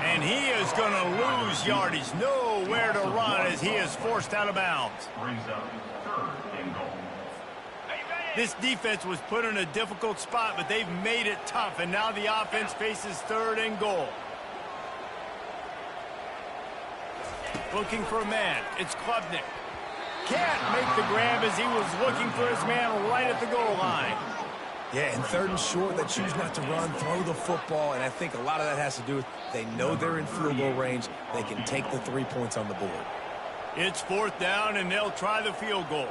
And he is going to lose yardage. Nowhere to run as he is forced out of bounds. Brings up 3rd and goal. This defense was put in a difficult spot, but they've made it tough, and now the offense faces 3rd and goal. Looking for a man. It's Klubnik. Can't make the grab as he was looking for his man right at the goal line. Yeah, and 3rd and short, they choose not to run, throw the football, and I think a lot of that has to do with they know they're in field goal range. They can take the 3 points on the board. It's 4th down, and they'll try the field goal.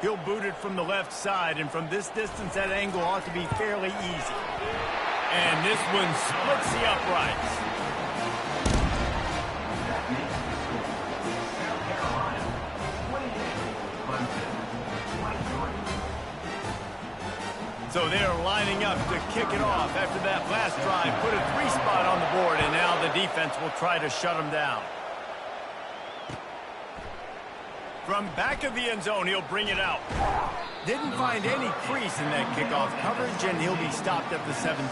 He'll boot it from the left side, and from this distance, that angle ought to be fairly easy. And this one splits the uprights. So they're lining up to kick it off after that last drive. Put a 3-spot on the board, and now the defense will try to shut them down. From back of the end zone, he'll bring it out. Didn't find any crease in that kickoff coverage, and he'll be stopped at the 17.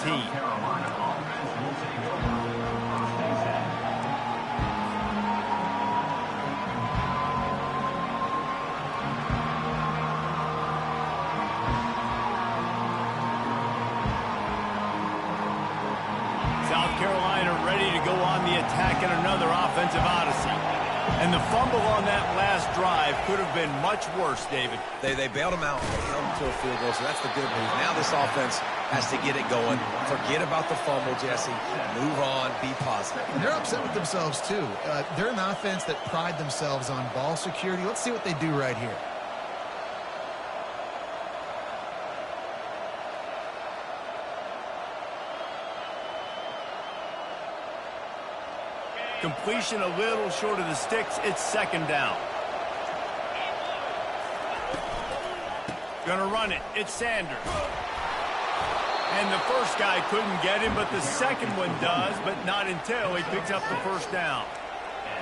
South Carolina ready to go on the attack in another offensive odyssey. And the fumble on that last drive could have been much worse, David. They bailed him out. They held him to a field goal, so that's the good news. Now this offense has to get it going. Forget about the fumble, Jesse. Move on. Be positive. And they're upset with themselves, too. They're an offense that pride themselves on ball security. Let's see what they do right here. Completion a little short of the sticks. It's 2nd down. Gonna run it. It's Sanders. And the first guy couldn't get him, but the second one does, but not until he picks up the 1st down.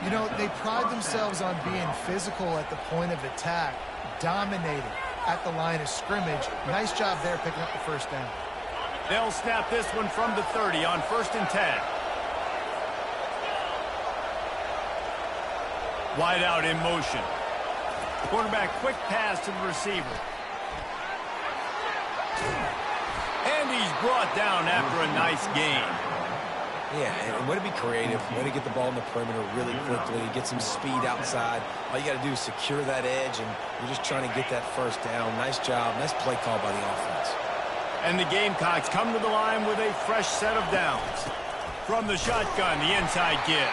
You know, they pride themselves on being physical at the point of attack, dominating at the line of scrimmage. Nice job there picking up the 1st down. They'll snap this one from the 30 on 1st and 10. Wide out in motion. Quarterback quick pass to the receiver. And he's brought down after a nice gain. Yeah, and way to be creative, way to get the ball in the perimeter really quickly, get some speed outside. All you got to do is secure that edge, and you're just trying to get that 1st down. Nice job. Nice play call by the offense. And the Gamecocks come to the line with a fresh set of downs. From the shotgun, the inside give.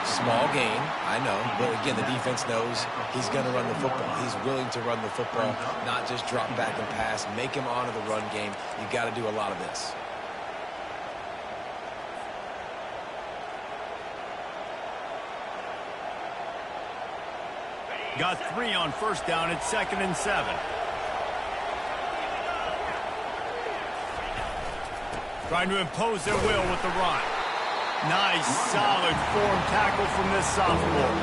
Small gain, I know, but again, the defense knows he's going to run the football. He's willing to run the football, not just drop back and pass, make him honor the run game. You got to do a lot of this. Got 3 on 1st down. It's 2nd and 7. Trying to impose their will with the run. Nice, solid form tackle from this sophomore.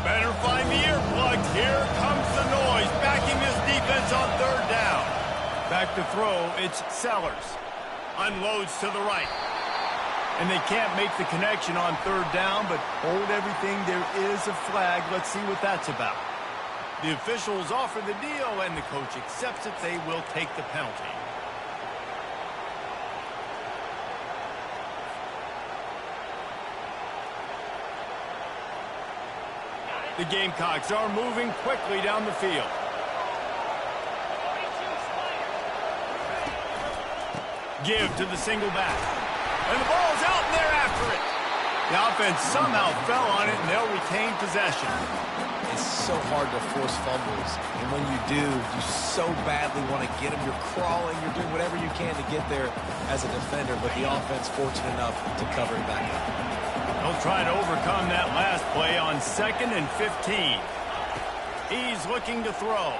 Better find the earplugs. Here comes the noise, backing this defense on 3rd down. Back to throw, it's Sellers. Unloads to the right. And they can't make the connection on 3rd down, but hold everything. There is a flag. Let's see what that's about. The officials offer the deal, and the coach accepts it. They will take the penalty. The Gamecocks are moving quickly down the field. Give to the single back. And the ball's out, and they're after it. The offense somehow fell on it, and they'll retain possession. It's so hard to force fumbles, and when you do, you so badly want to get them. You're crawling, you're doing whatever you can to get there as a defender, but the offense fortunate enough to cover it back up. They'll try to overcome that last play on 2nd and 15. He's looking to throw.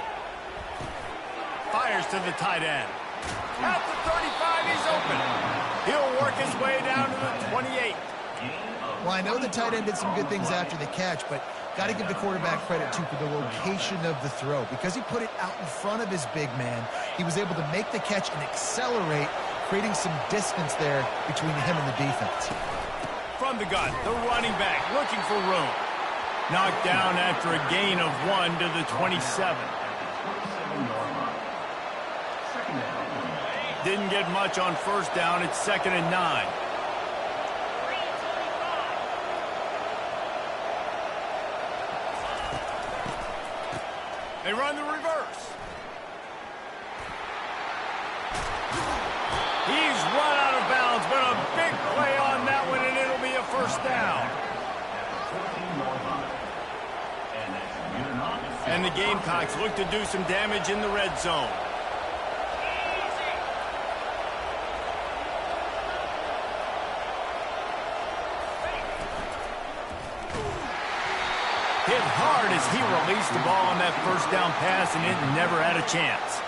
Fires to the tight end. At the 35, he's open. He'll work his way down to the 28. Well, I know the tight end did some good things after the catch, but got to give the quarterback credit, too, for the location of the throw. Because he put it out in front of his big man, he was able to make the catch and accelerate, creating some distance there between him and the defense. From the gun, the running back looking for room. Knocked down after a gain of 1 to the 27. Didn't get much on first down. It's 2nd and 9. They run the reverse. He's run out of bounds, but a big play on that one, and it'll be a first down. And the Gamecocks look to do some damage in the red zone. Hit hard as he released the ball on that first down pass, and it never had a chance.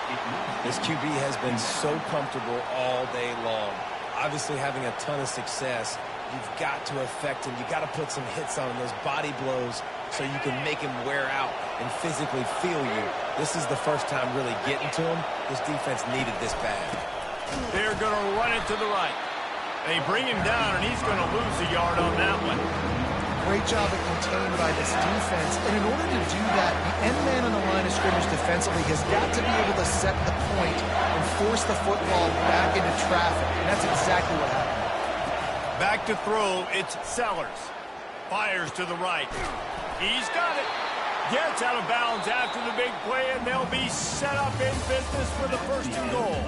This QB has been so comfortable all day long. Obviously having a ton of success. You've got to affect him. You've got to put some hits on him, those body blows, so you can make him wear out and physically feel you. This is the first time really getting to him. This defense needed this bad. They're going to run it to the right. They bring him down, and he's going to lose a yard on that one. Great job at contained by this defense. And in order to do that, the end man on the line of scrimmage defensively has got to be able to set the point and force the football back into traffic. And that's exactly what happened. Back to throw, it's Sellers. Fires to the right. He's got it. Gets out of bounds after the big play, and they'll be set up in business for the first and goal.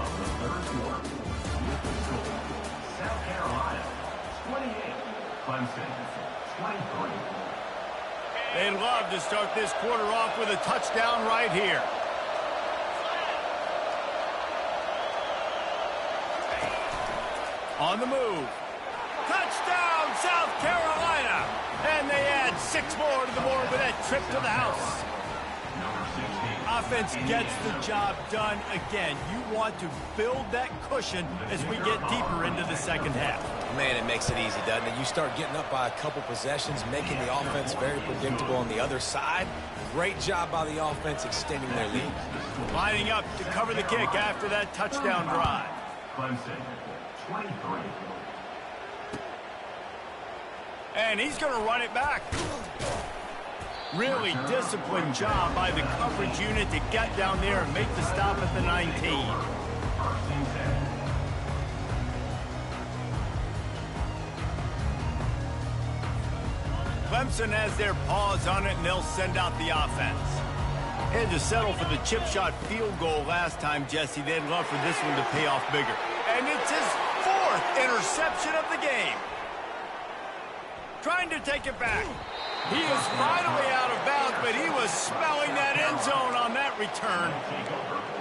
South Carolina, 28. Clemson, 23. They'd love to start this quarter off with a touchdown right here. On the move. Touchdown, South Carolina! And they add 6 more to the board with that trip to the house. Offense gets the job done again. You want to build that cushion as we get deeper into the second half. Man, it makes it easy, doesn't it? You start getting up by a couple possessions, making the offense very predictable on the other side. Great job by the offense extending their lead. Lining up to cover the kick after that touchdown drive. Clemson, 23. And he's going to run it back. Really disciplined job by the coverage unit to get down there and make the stop at the 19. Clemson has their paws on it, and they'll send out the offense. Had to settle for the chip shot field goal last time, Jesse. They'd love for this one to pay off bigger. And it's his 4th interception of the game. Trying to take it back. He is finally out of bounds, but he was smelling that end zone on that return.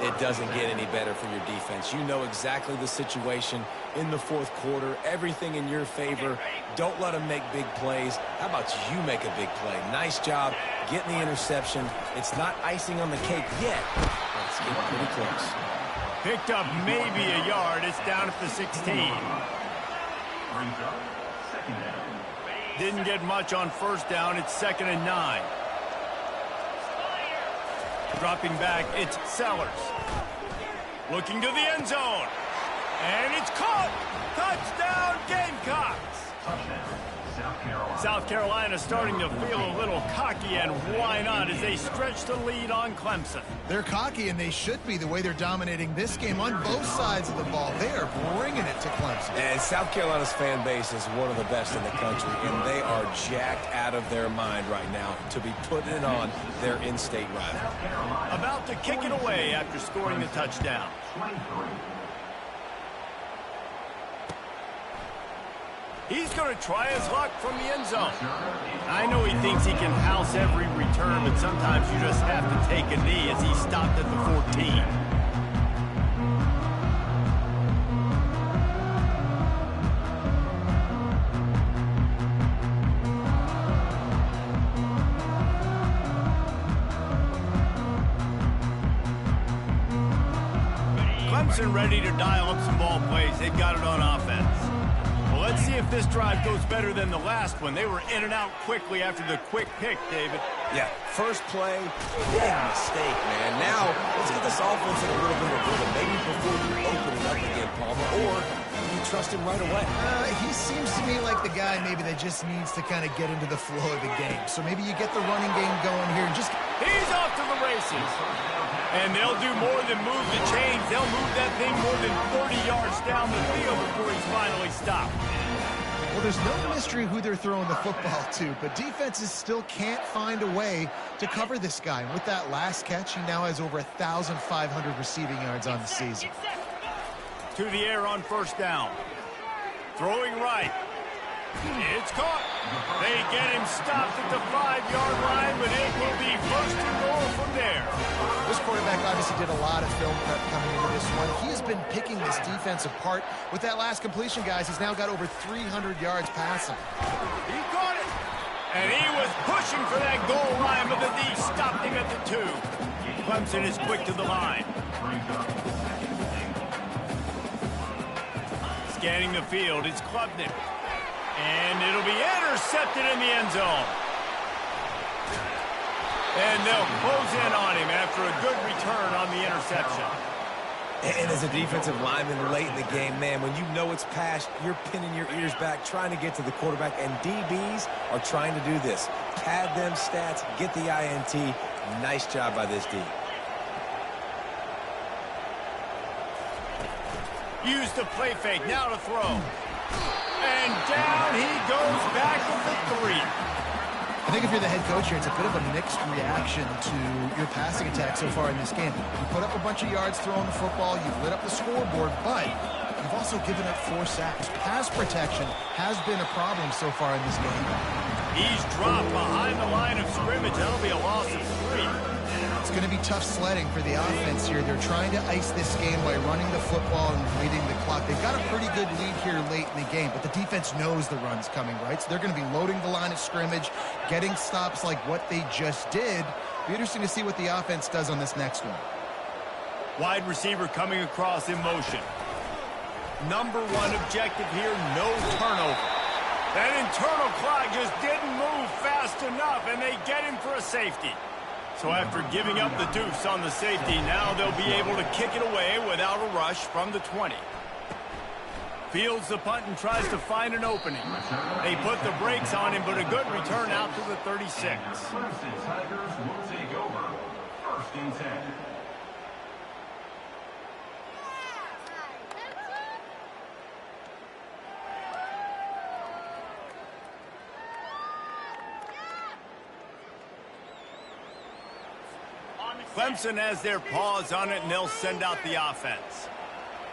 It doesn't get any better for your defense. You know exactly the situation in the 4th quarter. Everything in your favor. Don't let them make big plays. How about you make a big play? Nice job getting the interception. It's not icing on the cake yet, but it's getting pretty close. Picked up maybe a yard. It's down at the 16. Didn't get much on first down. It's 2nd and 9. Dropping back, it's Sellers. Looking to the end zone. And it's caught. Touchdown, Gamecocks. South Carolina starting to feel a little cocky, and why not, as they stretch the lead on Clemson. They're cocky, and they should be the way they're dominating this game on both sides of the ball. They are bringing it to Clemson. And South Carolina's fan base is one of the best in the country, and they are jacked out of their mind right now to be putting it on their in-state rival. About to kick it away after scoring the touchdown. He's going to try his luck from the end zone. I know he thinks he can house every return, but sometimes you just have to take a knee as he stopped at the 14. Clemson ready to dial up some ball plays. They've got it on offense. Well, let's see if if this drive goes better than the last one. They were in and out quickly after the quick pick, David. Yeah, first play, big mistake, man. Now, let's get this offense in a little bit of rhythm. Maybe before you open it up again, Palmer, or you trust him right away. He seems to me like the guy maybe that just needs to kind of get into the flow of the game. So maybe you get the running game going here and just... He's off to the races. And they'll do more than move the chains. They'll move that thing more than 30 yards down the field before he's finally stopped. Well, there's no mystery who they're throwing the football to, but defenses still can't find a way to cover this guy. And with that last catch, he now has over 1,500 receiving yards on the season. To the air on first down. Throwing right. It's caught. They get him stopped at the 5-yard line, but it will be first and goal from there. This quarterback obviously did a lot of film prep coming into this one. He has been picking this defense apart. With that last completion, guys, he's now got over 300 yards passing. He caught it. And he was pushing for that goal line, but the D stopped him at the 2. Clemson is quick to the line. Scanning the field, it's Klubnik. And it'll be intercepted in the end zone. And they'll close in on him after a good return on the interception. And as a defensive lineman late in the game, man, when you know it's passed, you're pinning your ears back, trying to get to the quarterback, and DBs are trying to do this. Pad them stats, get the INT. Nice job by this D. Use the play fake, now to throw. And down he goes back at the 3. I think if you're the head coach here, it's a bit of a mixed reaction to your passing attack so far in this game. You put up a bunch of yards throwing the football, you've lit up the scoreboard, but you've also given up 4 sacks. Pass protection has been a problem so far in this game. He's dropped behind the line of scrimmage. That'll be a loss of 3. It's going to be tough sledding for the offense here. They're trying to ice this game by running the football and leading the clock. They've got a pretty good lead here late in the game, but the defense knows the run's coming, right? So they're going to be loading the line of scrimmage, getting stops like what they just did. Be interesting to see what the offense does on this next one. Wide receiver coming across in motion. Number 1 objective here, no turnover. That internal clock just didn't move fast enough, and they get him for a safety. So after giving up the deuce on the safety, now they'll be able to kick it away without a rush from the 20. Fields the punt and tries to find an opening. They put the brakes on him, but a good return out to the 36. Clemson Tigers will take over. First and 10. Clemson has their paws on it, and they'll send out the offense.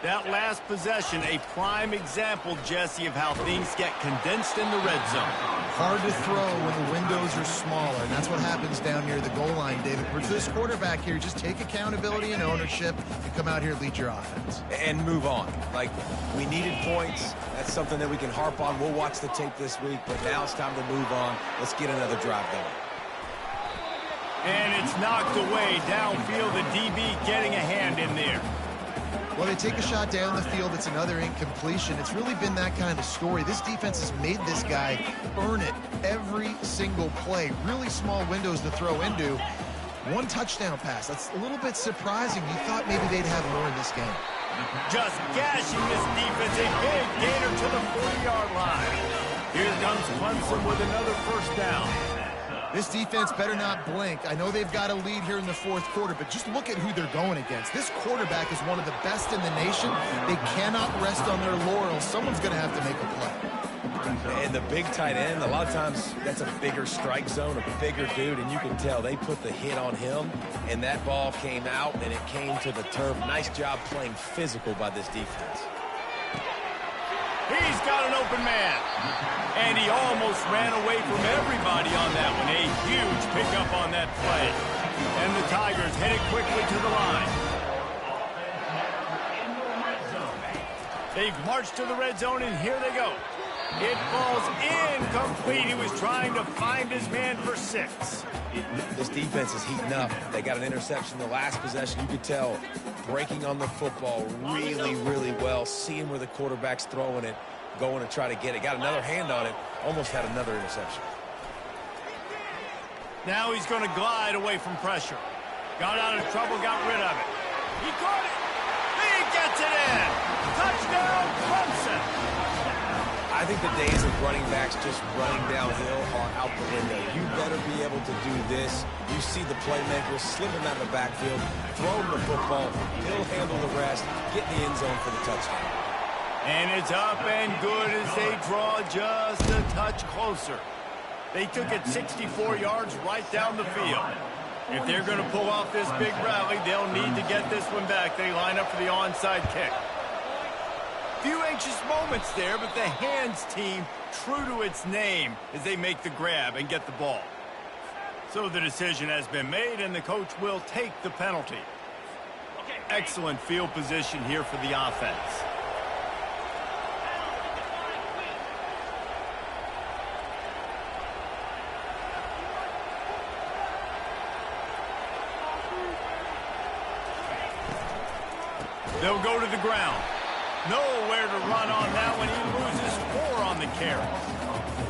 That last possession, a prime example, Jesse, of how things get condensed in the red zone. Hard to throw when the windows are smaller, and that's what happens down near the goal line, David. For this quarterback here, just take accountability and ownership and come out here and lead your offense. And move on. Like, we needed points. That's something that we can harp on. We'll watch the tape this week, but now it's time to move on. Let's get another drive going. And it's knocked away downfield. The DB getting a hand in there. Well, they take a shot down the field. It's another incompletion. It's really been that kind of story. This defense has made this guy earn it every single play. Really small windows to throw into. 1 touchdown pass. That's a little bit surprising. You thought maybe they'd have more in this game. Just gashing this defense. A big gainer to the 40-yard line. Here comes Clemson with another first down. This defense better not blink. I know they've got a lead here in the 4th quarter, but just look at who they're going against. This quarterback is one of the best in the nation. They cannot rest on their laurels. Someone's going to have to make a play. And the big tight end, a lot of times that's a bigger strike zone, a bigger dude, and you can tell they put the hit on him, and that ball came out, and it came to the turf. Nice job playing physical by this defense. He's got an open man. And he almost ran away from everybody on that one. A huge pickup on that play. And the Tigers headed quickly to the line. They've marched to the red zone, and here they go. It falls incomplete. He was trying to find his man for 6. This defense is heating up. They got an interception the last possession. You could tell breaking on the football really, really well, seeing where the quarterback's throwing it. going to try to get it. Got another hand on it. Almost had another interception. Now he's going to glide away from pressure. Got out of trouble, got rid of it. He caught it. He gets it in. Touchdown, Clemson. I think the days of running backs just running downhill are out the window. You better be able to do this. You see the playmaker slip him out of the backfield, throw him the football, he'll handle the rest, get in the end zone for the touchdown. And it's up and good as they draw just a touch closer. They took it 64 yards right down the field. If they're going to pull off this big rally, they'll need to get this one back. They line up for the onside kick. Few anxious moments there, but the hands team true to its name as they make the grab and get the ball. So the decision has been made, and the coach will take the penalty. Excellent field position here for the offense. They'll go to the ground. Nowhere to run on that one. He loses 4 on the carry.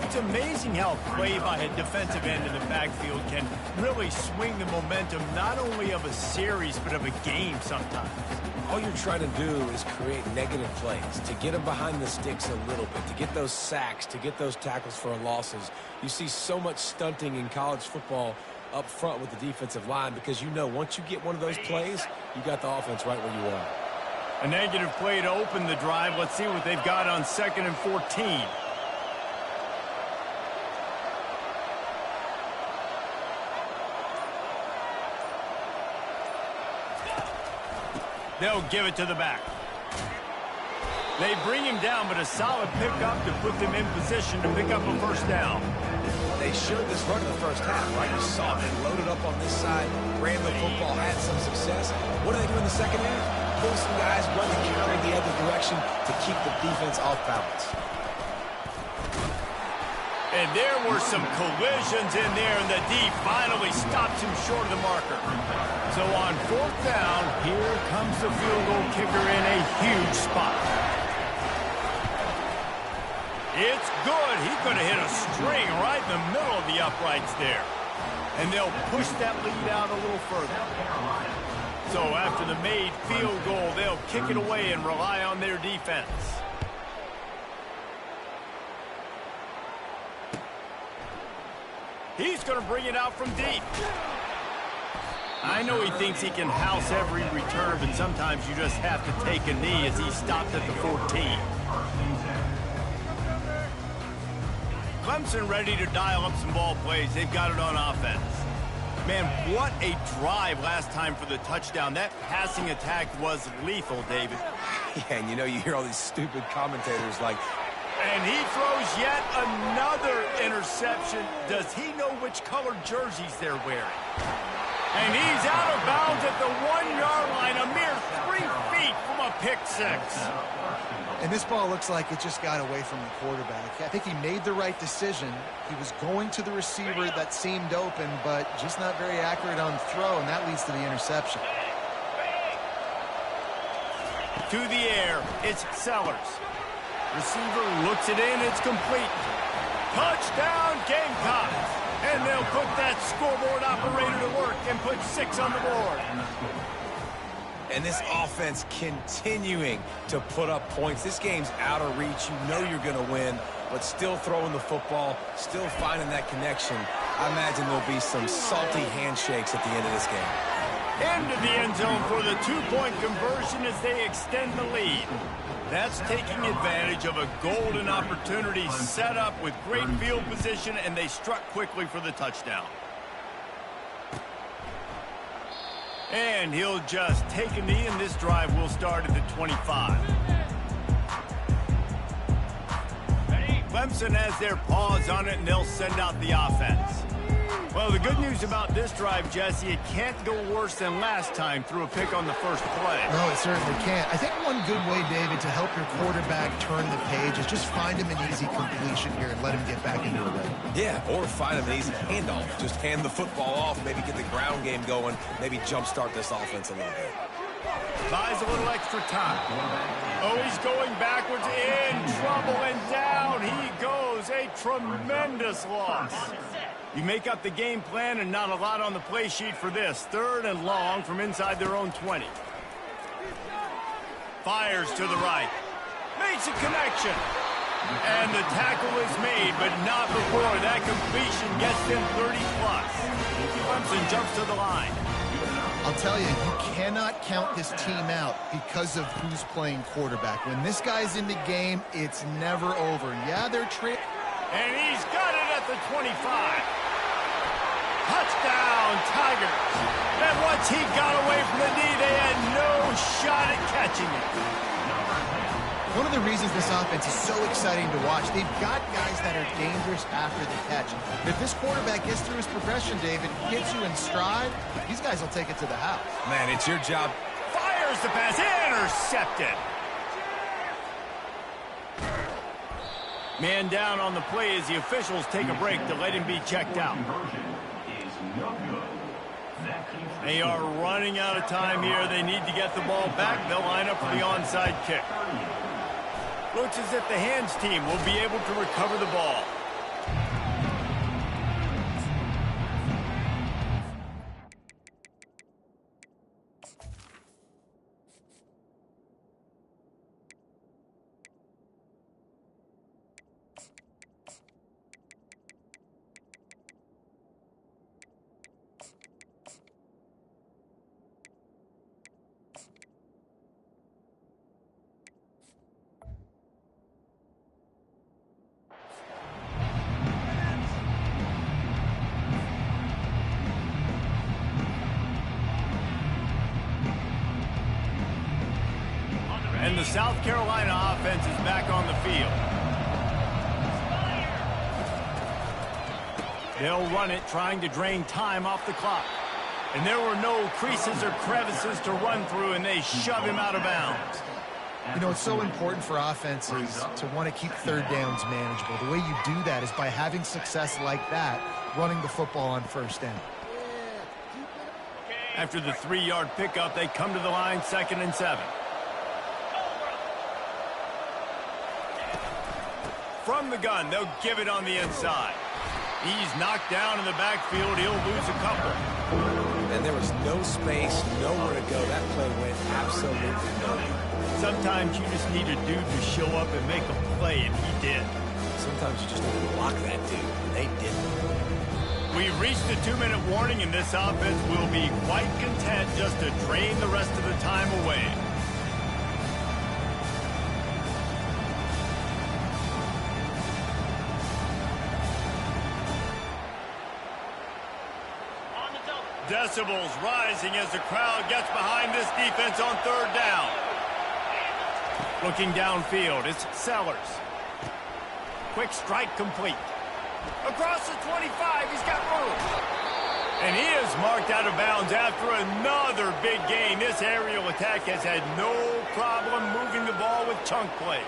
It's amazing how play by a defensive end in the backfield can really swing the momentum not only of a series but of a game sometimes. All you're trying to do is create negative plays, to get them behind the sticks a little bit, to get those sacks, to get those tackles for losses. You see so much stunting in college football up front with the defensive line because you know once you get one of those plays, you got the offense right where you want. A negative play to open the drive. Let's see what they've got on 2nd and 14. They'll give it to the back. They bring him down, but a solid pickup to put them in position to pick up a first down. They showed this run in the first half, right? You saw it. They loaded up on this side, ran the football, had some success. What do they do in the second half? Pull some guys, run the counter the other direction to keep the defense off balance. And there were some collisions in there, and the D finally stops him short of the marker. So on 4th down, here comes the field goal kicker in a huge spot. It's good. He could have hit a string right in the middle of the uprights there. And they'll push that lead out a little further. So after the made field goal, they'll kick it away and rely on their defense. He's going to bring it out from deep. I know he thinks he can house every return, but sometimes you just have to take a knee as he stopped at the 14. Clemson ready to dial up some ball plays. They've got it on offense. Man, what a drive last time for the touchdown. That passing attack was lethal, David. Yeah, and you know, you hear all these stupid commentators like, and he throws yet another interception. Does he know which colored jerseys they're wearing? And he's out of bounds at the 1-yard line, a mere 3 feet from a pick six. And this ball looks like it just got away from the quarterback. I think he made the right decision. He was going to the receiver that seemed open, but just not very accurate on throw, and that leads to the interception. To the air, it's Sellers. Receiver looks it in, it's complete. Touchdown, Gamecocks. And they'll put that scoreboard operator to work and put 6 on the board. And this offense continuing to put up points. This game's out of reach. You know you're going to win, but still throwing the football, still finding that connection. I imagine there'll be some salty handshakes at the end of this game. Into the end zone for the 2-point conversion as they extend the lead. That's taking advantage of a golden opportunity set up with great field position, and they struck quickly for the touchdown. And he'll just take a knee, and this drive will start at the 25. Clemson has their paws on it, and they'll send out the offense. Well, the good news about this drive, Jesse, it can't go worse than last time through a pick on the first play. No, it certainly can't. I think one good way, David, to help your quarterback turn the page is just find him an easy completion here and let him get back into the rhythm. Yeah, or find him an easy handoff. Just hand the football off, maybe get the ground game going, maybe jumpstart this offense a little bit. Buys a little extra time. Oh, he's going backwards, in trouble, and was a tremendous loss. You make up the game plan and not a lot on the play sheet for this. 3rd and long from inside their own 20. Fires to the right. Makes a connection. And the tackle is made, but not before that completion gets them 30+. Clemson jumps to the line. I'll tell you, you cannot count this team out because of who's playing quarterback. When this guy's in the game, it's never over. Yeah, they're and he's got it at the 25. Touchdown, Tigers. And once he got away from the knee, they had no shot at catching it. One of the reasons this offense is so exciting to watch, they've got guys that are dangerous after the catch. If this quarterback gets through his progression, David, hits you in stride, these guys will take it to the house. Man, it's your job. Fires the pass, intercepted. Man down on the play as the officials take a break to let him be checked out. They are running out of time here. They need to get the ball back. They'll line up for the onside kick. Looks as if the hands team will be able to recover the ball. And the South Carolina offense is back on the field. They'll run it, trying to drain time off the clock. And there were no creases or crevices to run through, and they shove him out of bounds. You know, it's so important for offenses to want to keep 3rd downs manageable. The way you do that is by having success like that, running the football on 1st down. After the 3-yard pickup, they come to the line, 2nd and 7. From the gun, they'll give it on the inside. He's knocked down in the backfield. He'll lose a couple. And there was no space, nowhere to go. That play went absolutely nowhere. Sometimes you just need a dude to show up and make a play, and he did. Sometimes you just need to block that dude, and they didn't. We've reached the 2-minute warning, and this offense will be quite content just to drain the rest of the time away. Decibels rising as the crowd gets behind this defense on 3rd down. Looking downfield, it's Sellers. Quick strike complete. Across the 25, he's got room. And he is marked out of bounds after another big gain. This aerial attack has had no problem moving the ball with chunk plays.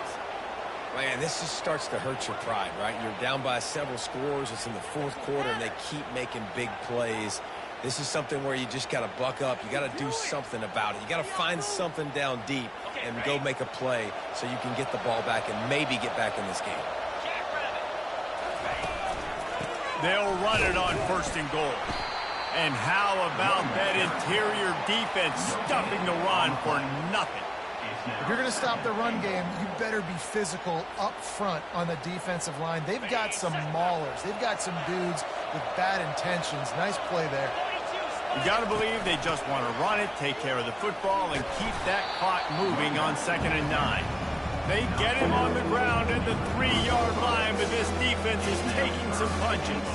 Man, this just starts to hurt your pride, right? You're down by several scores. It's in the 4th quarter, and they keep making big plays. This is something where you just got to buck up. You got to do something about it. You got to find something down deep and go make a play so you can get the ball back and maybe get back in this game. They'll run it on 1st and goal. And how about that interior defense stuffing the run for nothing? If you're going to stop the run game, you better be physical up front on the defensive line. They've got some maulers. They've got some dudes with bad intentions. Nice play there. You got to believe they just want to run it, take care of the football, and keep that clock moving on 2nd and 9. They get him on the ground at the 3-yard line, but this defense is taking some punches.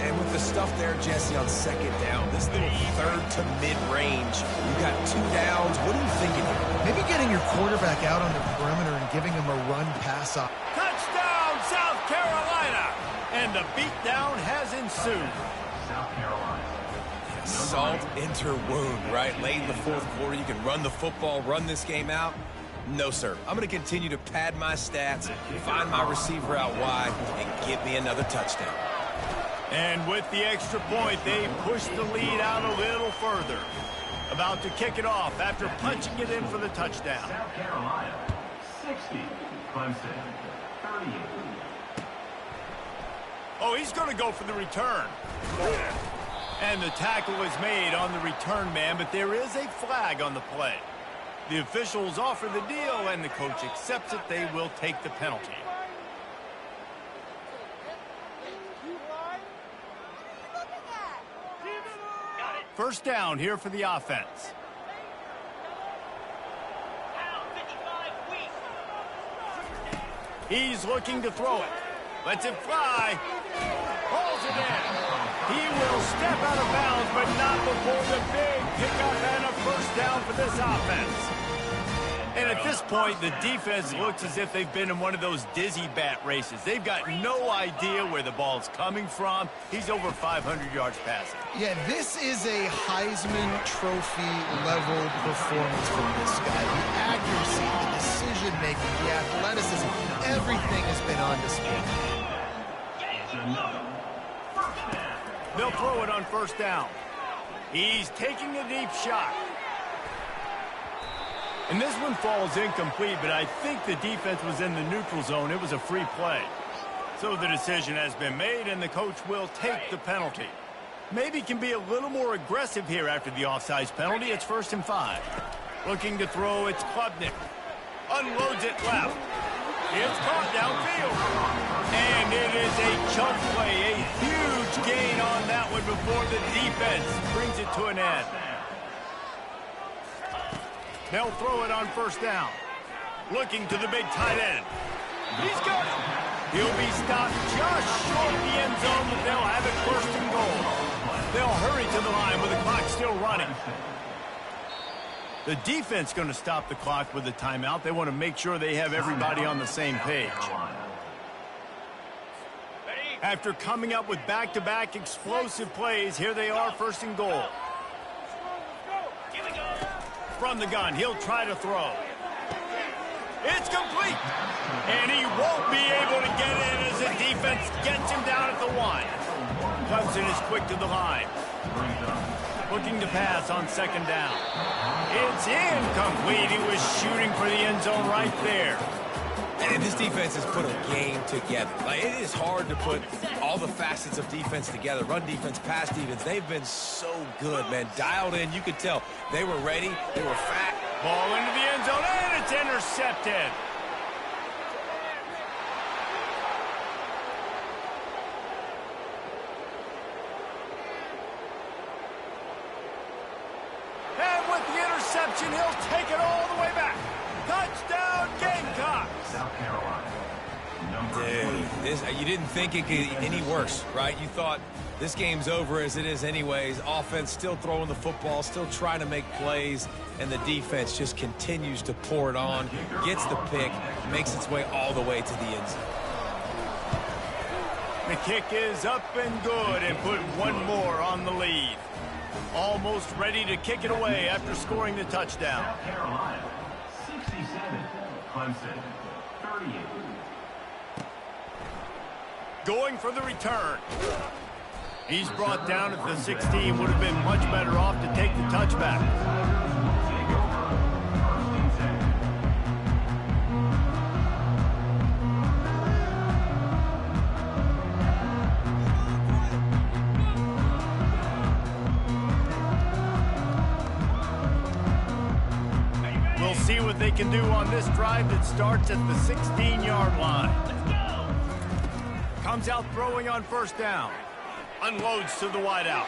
And with the stuff there, Jesse, on 2nd down, this little 3rd to mid-range, you've got 2 downs. What are you thinking here? Maybe getting your quarterback out on the perimeter and giving him a run-pass up. Touchdown, South Carolina! And the beatdown has ensued. South Carolina. Salt into wound, right? Late in the 4th quarter, you can run the football, run this game out. No, sir. I'm going to continue to pad my stats, find my receiver out wide, and get me another touchdown. And with the extra point, they push the lead out a little further. About to kick it off after punching it in for the touchdown. South Carolina, 60. Clemson, 38. Oh, he's going to go for the return. And the tackle is made on the return man, but there is a flag on the play. The officials offer the deal, and the coach accepts it. They will take the penalty. First down here for the offense. He's looking to throw it. Lets it fly. Pulls it in. He will step out of bounds, but not before the big pickup and a first down for this offense. And at this point, the defense looks as if they've been in one of those dizzy bat races. They've got no idea where the ball's coming from. He's over 500 yards passing. Yeah, this is a Heisman Trophy level performance from this guy. The accuracy, the decision-making, the athleticism, everything has been on display. They'll throw it on first down. He's taking a deep shot. And this one falls incomplete, but I think the defense was in the neutral zone. It was a free play. So the decision has been made, and the coach will take the penalty. Maybe can be a little more aggressive here after the offsides penalty. It's 1st and 5. Looking to throw, it's Klubnik. Unloads it left. It's caught downfield. And it is a chunk play, a huge gain on that one before the defense brings it to an end. They'll throw it on first down. Looking to the big tight end. He's got it. He'll be stopped just short of the end zone, but they'll have it 1st and goal. They'll hurry to the line with the clock still running. The defense going to stop the clock with a timeout. They want to make sure they have everybody on the same page. After coming up with back-to-back explosive plays, here they are, 1st and goal. From the gun, he'll try to throw. It's complete. And he won't be able to get in as the defense gets him down at the 1. Clemson is quick to the line. Looking to pass on 2nd down. It's incomplete. He was shooting for the end zone right there. And this defense has put a game together. Like, it is hard to put all the facets of defense together. Run defense, pass defense. They've been so good, man. Dialed in. You could tell they were ready. They were fat. Ball into the end zone, and it's intercepted. And with the interception, he'll take it all the way back. Touchdown, Gamecocks! South Carolina. Dude, you didn't think it could get any worse, right? You thought this game's over as it is anyways. Offense still throwing the football, still trying to make plays, and the defense just continues to pour it on, gets the pick, makes its way all the way to the end zone. The kick is up and good and put one more on the lead. Almost ready to kick it away after scoring the touchdown. South Carolina, 67. Clemson, 38. Going for the return. He's brought down at the 16. Would have been much better off to take the touchback. We'll see what they can do on this drive that starts at the 16-yard line. Comes out throwing on first down. Unloads to the wideout.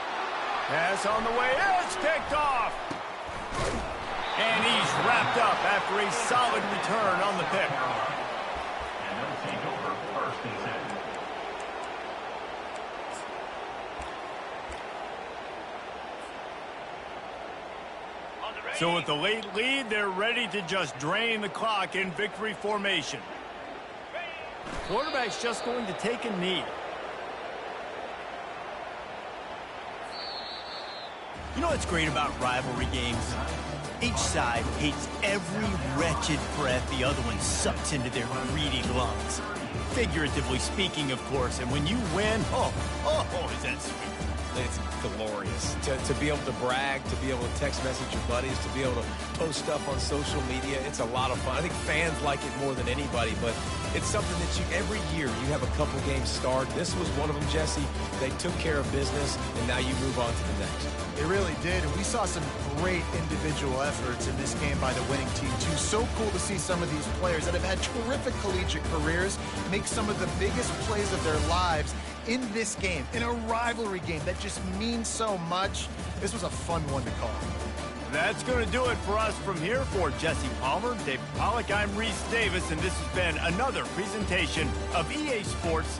Pass on the way. It's picked off. And he's wrapped up after a solid return on the pick. And they'll take over 1st and 7. So with the late lead, they're ready to just drain the clock in victory formation. Quarterback's just going to take a knee. You know what's great about rivalry games? Each side hates every wretched breath the other one sucks into their greedy lungs. Figuratively speaking, of course, and when you win, oh, is that sweet. it's glorious. To be able to brag, to be able to text message your buddies, to be able to post stuff on social media, it's a lot of fun. I think fans like it more than anybody, but it's something that every year you have a couple games start. This was one of them, Jesse. They took care of business, and now you move on to the next. They really did, and we saw some great individual efforts in this game by the winning team, too. So cool to see some of these players that have had terrific collegiate careers make some of the biggest plays of their lives in this game, in a rivalry game that just means so much. This was a fun one to call. That's going to do it for us from here. For Jesse Palmer, Dave Pollack, I'm Reese Davis, and this has been another presentation of EA Sports.